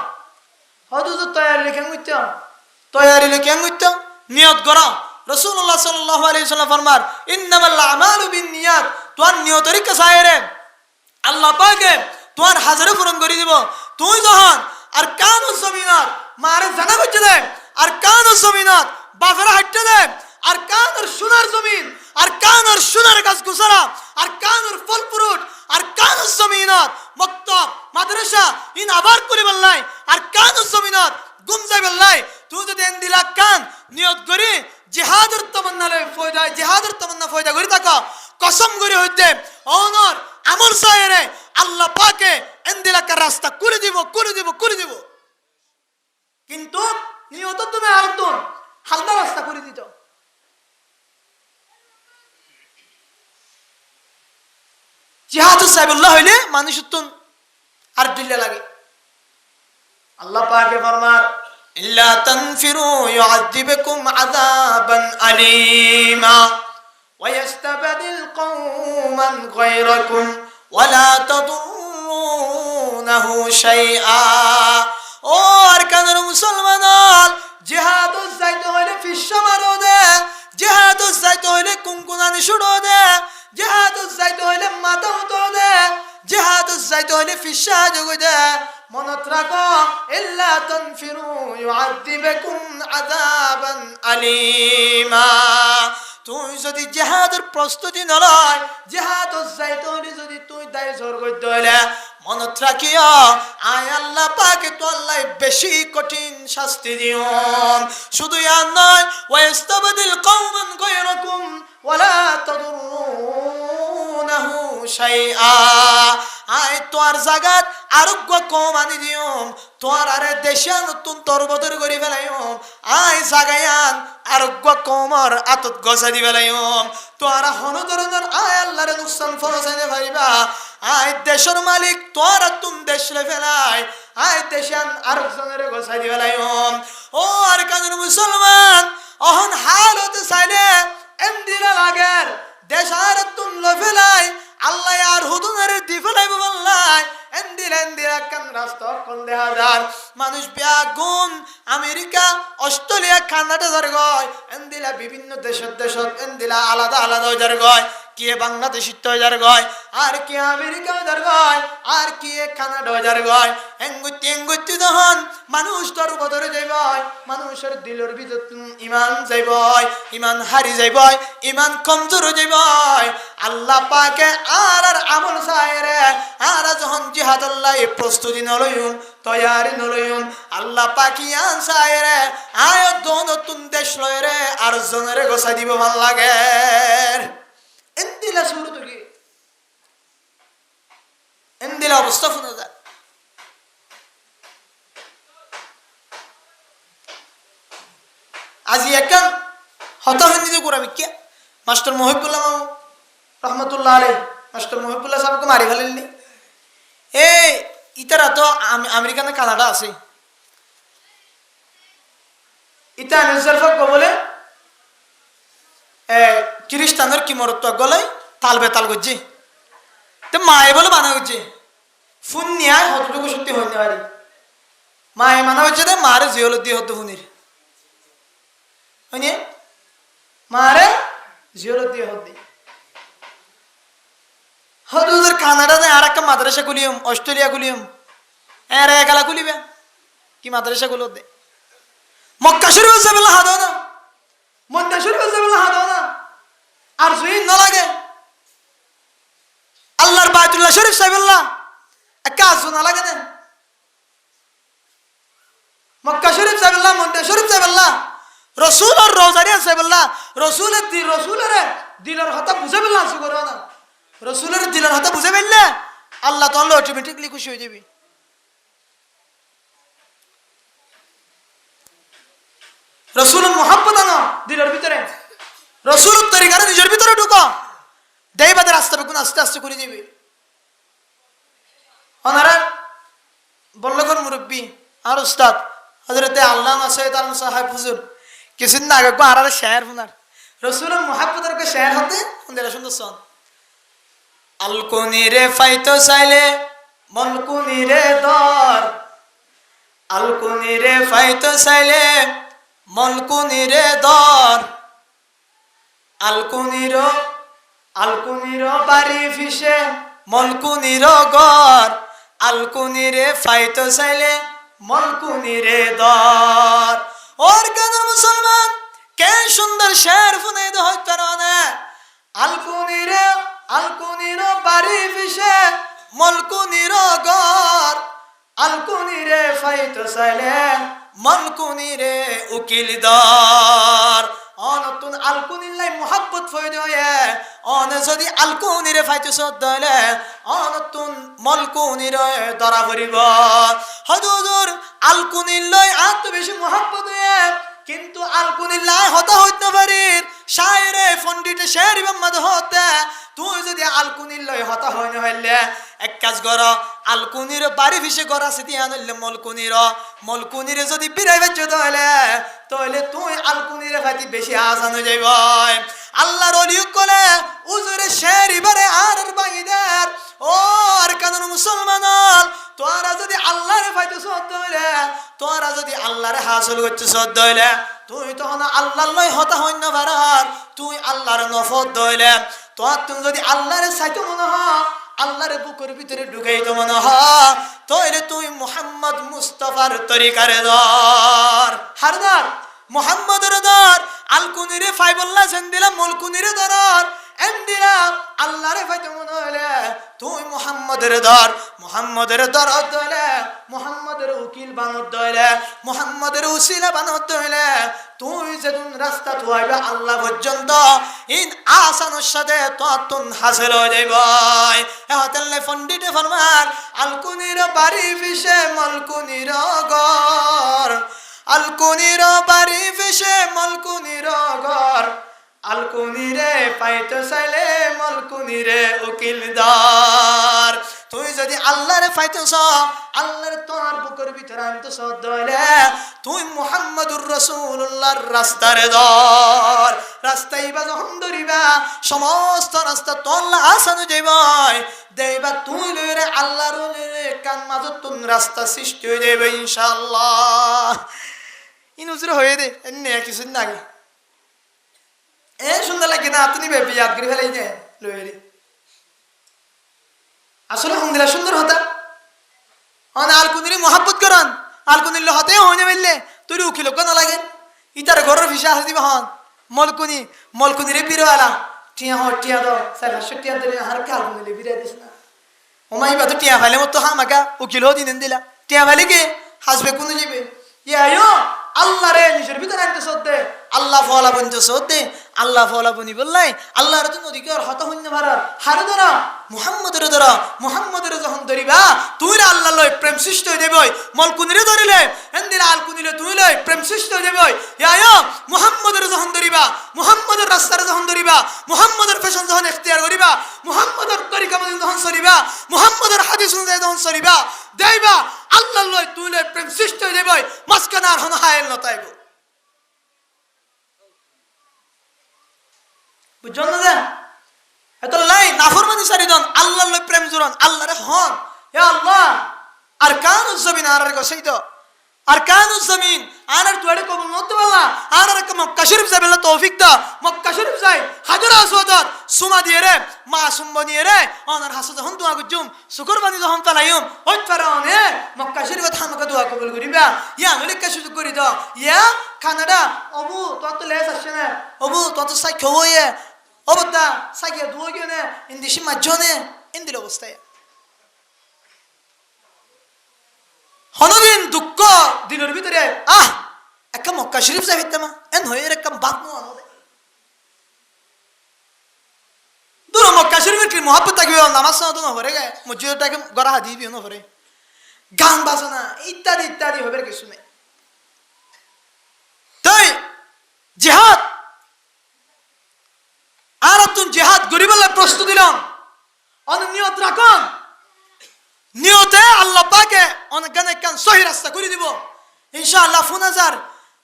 Speaker 1: হয়তো তৈরি কেন করতাম তৈরি কেন করতাম নিয়ত করা রাসূলুল্লাহ সাল্লাল্লাহু আলাইহি ওয়াসাল্লাম ফরমার ইন্নামাল আমালু বিন্নিয়াত তোর নিয়তের কাছায়রে আল্লাহ পাকে তোর হাজারে পূরণ করে দিব তুই যখন আর কান জমিনাত মারে জানা করতে দে আর কান জমিনাত বাফের হাঁটতে দে আর কান সোনার জমিন আর কান সোনার গাছ গুছারা আর কান ফল ফ্রুট আর কান জমিনাত মক্তব মাদ্রাসা ইন আবার করি বললাই আর কান জমিনাত গুম যাই বললাই তুই যদি এন দিলা কান নিয়ত করি জিহাদের তামান্না লই ফয়দা জিহাদের তামান্না ফয়দা করি থাকা কসম করে হইতে অনর আমল সায়েরে আল্লাহ পাকে এন দিলা কা রাস্তা করে দিব করে দিব করে দিব কিন্তু নিয়ত তুমি আলতুন হালকা রাস্তা করে দিত জিহাদ সাইবুল্লাহ হইলে মানুষ তুন আর দিল্লা লাগে আল্লাহ পাকে ফরমান ইল্লা তানফিরু ইউআযিবকুম আযাবান আলীমা ওয়া ইস্তাবদিল কওমান গায়রাকুম ওয়া লা তাদুরুনাহু শাইআ ও আরকানের মুসলমান জিহাদ যাইতে হইলে ফিসা মারো দে জিহাদ যাইতে হইলে কুনকুনানি শুড়ো দে জিহাদ যাইতে হইলে মাথা উঠো দে জিহাদ যাইতে হইলে ফিসা জগো দে মনত রাখো ইল্লা তানফিরু ইউআযিবকুম আযাবান আলীমা তুই যদি জিহাদের প্রস্তুতি নলয় জিহাদ যাইতে হইলে যদি তুই দায় জোর করতে হইলে মনত রাখিও আয় আল্লাহ পাকে তো আল্লাহ বেশি কঠিন শাস্তি দিও শুধু আর নয় ওয়াস্তাবদিল কওমান গায়রাকুম ওয়ালা তাদুরুনাহু শাইআ আয় তোর জাগাত আরোগ্য কম আনি দিওম তোর আরে দেশে নতুন তরবদর করি ফেলাইম আয় জাগায়ান আরোগ্য কমর আতত গজা দি ফেলাইম তোর হন ধরনের আয় আল্লাহরে নুকসান ফরসাইনে ভাইবা আয় দেশের মালিক তোর তুন দেশলে ফেলাই আয় দেশান আরেকজনের গছাই দি ফেলাইম ও আর কাজের মুসলমান অহন হাল হতে চাইলে এমদিরা লাগের দেশ আর তুন লো ফেলাই আল্লাহ আর হুদুনারে দি ফেলাইব বললাই এন্দিরা কান রাস্তা কোন দেখা যায় মানুষ বেগুন আমেরিকা অস্ট্রেলিয়া কানাডা যার গয় এন্দিলা বিভিন্ন দেশত এন্দিলা আলাদা আলাদা যার গয় কে বাংলাদেশ যার গয় আর কে আমেরিকা যার গয় আর কে কানাডা যার গয় এঙ্গুতি যখন মানুষ তোর বদরে যাইব মানুষের দিলের ভিতর ইমান যাইব ইমান হারি যাইব ইমান কমজোর যাইব আল্লাহ পাকে আর আমল চাইরে আর যখন জিহাদ আল্লাহ প্রস্তুতি নলয়ুন তৈয়ারি নলয়ুন আল্লাহ পাকিয়ান চাইরে আয় নতুন দেশ লয়রে আর জনের গোছাই দিব ভাল লাগে এন্দিলা শুরু থেকে এন্দিলা অবস্থা শোনা যায় আজি একান হতাহনিত করাবি কে মাস্টার মহিবুল্লাহ রহমতুল্লাহ আলাই মাস্টার মহিবুল্লাহ সাহেবকে মারি ফেলেননি এই ইতারা তো আমেরিকা না কানাডা আছে ইতা নির্জারফক বলে খ্রিস্টানের কি মরত্ব গলায় তাল বেতাল করছে তো মায়ে বলে মানা করছে ফোন নিয়ে হতটুকু সত্যি হইতে পারি মায়ে মানা হচ্ছে রে মারে জিওল দিয়ে হতো ফোনের হইনি মারে জিওল দিয়ে হতে হদুদের কানাডাতে আর একটা মাদ্রাসা খুলিয়ম অস্ট্রেলিয়া খুলিয়ম এর একালা খুলিবে কি মাদ্রাসা গুলো দে মক্কা শরীফ যাবে না হাদো না মক্কা শরীফ যাবে না হাদো না আর জুই না লাগে আল্লাহর বাইতুল্লাহ শরীফ সাইবুল্লাহ কাজ না লাগে না মক্কা শরীফ সাইবুল্লাহ মক্কা শরীফ সাইবুল্লাহ রসুল আর রোজারি আছে বললা রসুলের দিলের হতা বুঝে বললা আসু করো না রসুলের দিলের হতা বুঝে ফেললে আল্লাহ তাআলা অটোমেটিকলি খুশি হয়ে যাবে। রসুলের মোহাব্বত আনো দিলের ভিতরে, রসুলের তরিকাটা নিজের ভিতরে ঢুকো, দেবাদের রাস্তা বেগুন আস্তে আস্তে করে দিবে। ওনারা বল্লগর মুরব্বী আর উস্তাদ হযরতে আল্লামা সৈয়দ আলম সাহেব হুজুর কিছুদিন আগে আর শেয়ার ফোনার রসুলের মোহাব্বতের শেয়ার হতে সুন্দর সন আলকুনি রে ফাইতো চাইলে মলকুনি রে দর, আলকুনি রে ফাইতো চাইলে মলকুনি রে দর, আলকুনির বাড়ি ফিসে মলকুনির গর, আলকুনিরে ফাইতো চাইলে মলকুনিরে দর। ওর কেন মুসলমান কে সুন্দর শের ফুনে হইতে না আলকুনির বাড়ি ফিসে মলকুনির গর, আলকুনিরে ফাইতো চাইলে মলকুনিরে উকিল দর। অনতুন আলকুনিল্লাই মোহাব্বত ফয়দে হয়ে অন যদি আলকুনিরে ফাইতে সদ্দলে অনতুন মলকুনিরে ধরা পড়িব। হদুর আলকুনিল্লাই আত বেশি মোহাব্বত হয়ে কিন্তু আলকুনিল্লাই হতা হইতে পারি শায়রে পণ্ডিতে শের ইমাম হতে তুই যদি আলকুনিল্লাই হতা হইনে হইলে এক কাজ কর আলকুনির বাড়ি ফিসে করা সেটি আনলে মলকুনিরে যদি বিরাই বাজ্য তাহলে তুই আলকুনিরে ভাইতি বেশি আসান হয়ে যাইব। আল্লাহর অলিউক করে উজুরে শের ইবারে আর বাঙিদের ও আর কানুন মুসলমান তোরা যদি আল্লাহরে ভাইতে সদ্য হইলে তোরা যদি আল্লাহরে হাসল করতে সদ্য হইলে তুই তখন আল্লাহর লয় হতা হইন না ভারার তুই আল্লাহর নফত দইলে তোর তুমি যদি আল্লাহরে চাইতো মনে হ আল্লাহরে বুকের ভিতরে ঢুকাইত মনে হ তাইলে তুই মুহাম্মদ মুস্তাফার তরিকারে দর হারদার মুহাম্মদের দর আলকুনিরে ফাইবুল্লাহ সেন্দিলা মলকুনিরে দর এন্দিলা আল্লাহরে ফাইতে মনে হইলে তুই মুহাম্মদের দর দইলে মুহাম্মদের উকিল বানত দইলে মুহাম্মদের উসিলা বানত দইলে তুই যেদিন রাস্তা তুইবা আল্লাহ পর্যন্ত ইন আসানোর সাথে ততুন হাসিল হয়ে যাইব। এহতাল্লে পণ্ডিতে ফরমান আলকুনির বাড়ি ফিসে মলকুনির গর, আলকুনির বাড়ি ফিসে মলকুনির গর, আলকুনিরে পাইতে চাইলে মলকুনিরে উকিল দর। তুই যদি আল্লাহরে পাইতেছ আল্লাহরে তোমার বুকের ভিতরে আনতেছ দইলে তুই মুহাম্মদুর রাসূলুল্লাহর রাস্তারে দর। রাস্তায় বা যখন ধরিবা সমস্ত রাস্তা তোল্লা আসানো যাইব দেবা তুই লইরে আল্লাহর কান মাঝত তুন রাস্তা সৃষ্টি হয়ে যাবে ইনশাআল্লাহ। ইনুজরে হয়ে দে এনে কিছুদিন আগে সুন্দর লাগে না আপনি বেবি ইয়াদ করে ফেলাই যে লইরে আসলে হুন্দিলা সুন্দর হতা অন আলকুনিরে মোহাব্বত করান আলকুনিল্লা হতে হইনে বললে তুই উকিল কেন লাগে ইতার ঘরের ফিসা হাসি দিবা হন মলকুনিরে বিরওয়ালা টিয়া দাও 400 টিয়া দিলে আর আলকুনিরে বিরাই দিস না ওমাই বা তো টিয়া ফাইলে মতো হামাকা উকিল দিন দিলা টিয়া ফাইলে কে হাসবে কোন যাবে ইয়া আল্লাহ রে নিজের ভিতরে আনতে সদ্দে আল্লাহ ফলা বনতে সদ্দে আল্লাহ ফলা বনি বললাই আল্লাহর জন্য অধিকার হতা হইন ভাড়া হারে ধরা মুহাম্মদের যখন ধরিবা তুই আল্লাহ লয় প্রেম সৃষ্টি হয়ে যাবে মলকুনিরে ধরিলে এন্দিরা আলকুনিরে তুই লয় প্রেম সৃষ্টি হয়ে যাবে ইয়া মুহাম্মদের যখন ধরিবা মুহাম্মদের রাস্তারে যখন ধরিবা মুহাম্মদের ফ্যাশন যখন ইখতিয়ার করিবা মুহাম্মদের তরিকা মতে যখন চলিবা মুহাম্মদের হাদিস অনুযায়ী যখন চলিবা দেইবা আল্লাহ লয় তুই লয় প্রেম সৃষ্টি হয়ে যাবে মাঝখানে আর হন হায়েল নতাইব বুঝছেন না এত লাই নাফরমানি সারিদন আল্লাহ লয় প্রেম জুরন আল্লাহরে হন হে আল্লাহ আর কানুজ জমিন আর গসাইত আর কানুজ জমিন আর তুয়াড়ে কবুল নতে বলা আর মক্কা শরীফ যাবে তৌফিক দা মক্কা শরীফ যাই হাজার আসওয়াদাত সুমা দিয়ে রে মাসুম বনিয়ে রে অনার হাসা যখন দোয়া গুজুম শুকর বানি যখন পালাইম ওই ফেরাউনে মক্কা শরীফ থামকা দোয়া কবুল করিবা ইয়া নলিকা সুযোগ করি দাও ইয়া কানাডা অবু তোর তো লেস আসছে না অবু তোর তো সাই খবয়ে অবদা সাইকে দুয়া গেনে ইন্দিশি মাজনে ইন্দিল অবস্থায় হনদিন দুঃখ দিনের ভিতরে একটা মক্কা শরীফ যাইতাম এন হয়ে এরকম বাঁধনো আমাদের দূর মক্কা শরীফের কি মহব্বত থাকবে নামাজ না তো না ভরে গে মসজিদটাকে গড়া হাদিয়ে দিও না ভরে গান বাজনা ইত্যাদি ইত্যাদি হবে কিছু নেই তাই জিহাদ আর তুমি জিহাদ গরিবের প্রস্তুত দিলাম অনেক নিয়ত রাখুন নিয়তে আল্লাহ পাকে অনেক গানে কান সহি রাস্তা করে দিব ইনশাআল্লাহ 4000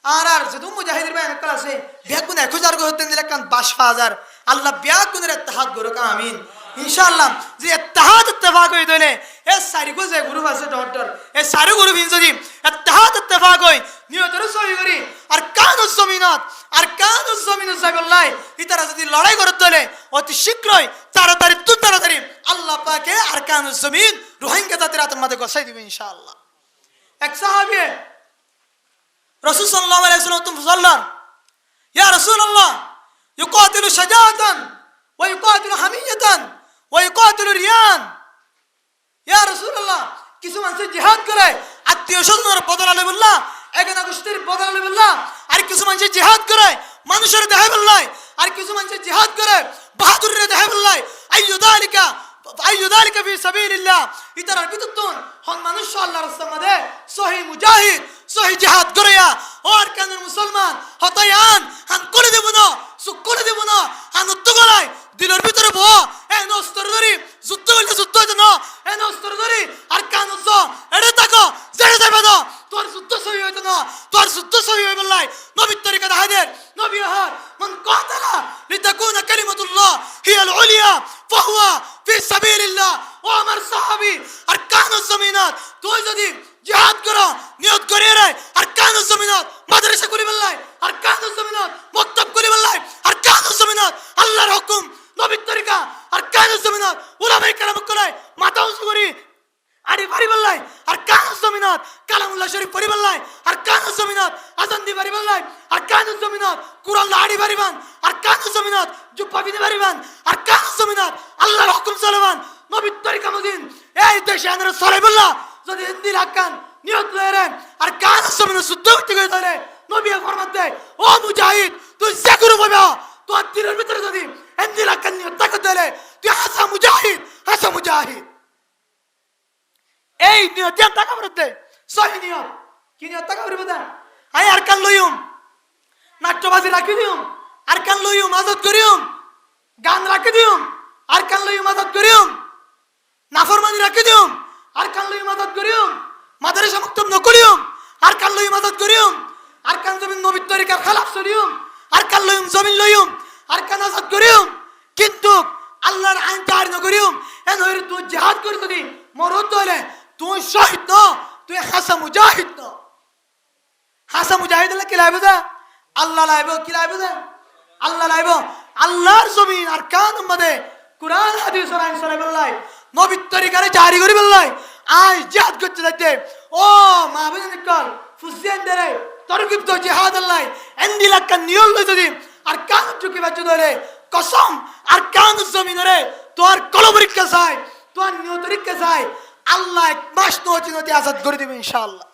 Speaker 1: আর যদি মুজাহিদের ভাই একটা আছে বেগুন 1000 হতে দিলে কান 22000 আল্লাহ বেগুনের ইত্তেহাদ গরকা আমিন ইনশাআল্লাহ যে ইত্তেহাদ ইত্তেফাক হই দলে এ সারি গো যে গ্রুপ আছে ডক্টর এ সারি গ্রুপ ইন যদি ইত্তেহাদ ইত্তেফাক হই নিয়তের সহি করি আর কানুস জমিনত সাবিল্লাহ ইতারা যদি লড়াই করে দলে অতি শীঘ্রই তাড়াতাড়ি আল্লাহ পাকে আর কানুস জমিন রোহিঙ্গা জাতির আত্মাতে গসাই দিবে ইনশাআল্লাহ এক সাহাবী রাসূল সাল্লাল্লাহু আলাইহি ওয়াসাল্লাম ফজল্লার ইয়া রাসূলুল্লাহ ইউকাতিলু শাজাআতান ওয়া ইউকাতিলু হামিয়াতান ওয়া ইউকাতিলু রিয়ান ইয়া রাসূলুল্লাহ কিছু মানুষ জিহাদ করে আত্মীয় স্বজনের বদলালে বললা এখানে গোষ্ঠীর বদলালে বললা আর কিছু মানুষ জিহাদ করে মানুষের দেহে বললাই আর কিছু মানুষ জিহাদ করে বাহাদুরের দেহে বললাই আইয়ুদালিকা ফি সাবিলিল্লাহ ইতারার বিতুন হন মানুষ আল্লাহর রাস্তার মধ্যে সহি মুজাহিদ সহি জিহাদ করিয়া আর কেন মুসলমান হতায়ান হান করে দেব না সুখ করে দেব না হান উত্তগলাই দিলের ভিতরে বহ এ নস্তর ধরি যুদ্ধ করলে যুদ্ধ হইতো না এ নস্তর ধরি আর কান উজ্জ এড়ে থাকো জেড়ে যাবে না তোর যুদ্ধ সহি হইতো না তোর যুদ্ধ সহি হইবে লাই নবীর তরিকা হাদের নবী হার মান কাতালা লিতাকুনা কালিমাতুল্লাহ হিয়াল উলিয়া ফাহুয়া ফি সাবিলিল্লাহ ও আমার সাহাবী আর কানুস জমিনাত তুই যদি জিহাদ করো নিয়ত করিয়ে রে আর কানুস জমিনাত মাদ্রাসা করি বললাই আর কানুস জমিনাত মক্তব করি বললাই আর কানুস জমিনাত আল্লাহর হুকুম নবীর তরিকা আর কানুস জমিনাত উলামায়ে কেরাম করে মাথা উঁচু করি আড়ি বাড়ি বললাই আর কানুস জমিনাত কালামুল্লাহ শরীফ পড়ি বললাই আর কানুস জমিনাত আজান দি বাড়ি বললাই আর কানুস জমিনাত কুরআন আড়ি বাড়ি বান আর কানুস জমিনাত জুব্বা বিনি বাড়ি বান আর কানুস জমিনাত আল্লাহর হুকুম চলবান নবীর তরিকা মদিন এই দেশে আনার চলে বললা যদি হিন্দি রাখান নিয়ত লয়ে আর কানুস জমিনাত শুদ্ধ হইতে গই ধরে নবী ফরমাতে ও মুজাহিদ তুই যে করু বাবা তোর দিলের ভিতরে যদি হিন্দি রাখান নিয়ত তাকে ধরে তুই হাসা মুজাহিদ এই নিয়ত টাকা বলতে সহি নিয়ত কি নিয়ত টাকা বলবে না আই আর কান লইম নাট্যবাজি রাখি দিম আর কান লইম আজাদ করিম গান রাখি দিম আর কান লইম আজাদ করিম নাফরমানি রাখি দিম আর কান লইম আজাদ করিম মাদ্রাসা মুক্তব নকরিম আর কান লইম আজাদ করিম আর কান জমিন নবীর তরিকার খেলাফ করিম আর কান লইম জমিন লইম আর কান আজাদ করিম কিন্তু আল্লাহর আইন তার নকরিম এন হইরে তুই জিহাদ করি যদি মরদ হলে তুই শহীদ ন তুই হাসা মুজাহিদ ন হাসা মুজাহিদ কি লাইব দা আল্লাহ লাইব কি লাইব দা আল্লাহ লাইব আল্লাহর জমিন আর কান মধ্যে কুরআন হাদিস আর আইন সালাল্লাহ নবীর তরিকারে জারি করি বললাই আই জিহাদ করতে যাইতে ও মা বলেন কল ফুসিয়ান দেরে তরকিব তো জিহাদ আল্লাহ এন্দি লাকা নিয়ল লই যদি আর কান চুকি বাচ্চা ধরে কসম আর কান জমিনরে তোর কলবরিক কে চাই তোর নিয়তরিক কে চাই আল্লাহ এক মাস নতি আজাদ করে দিবে ইনশাআল্লাহ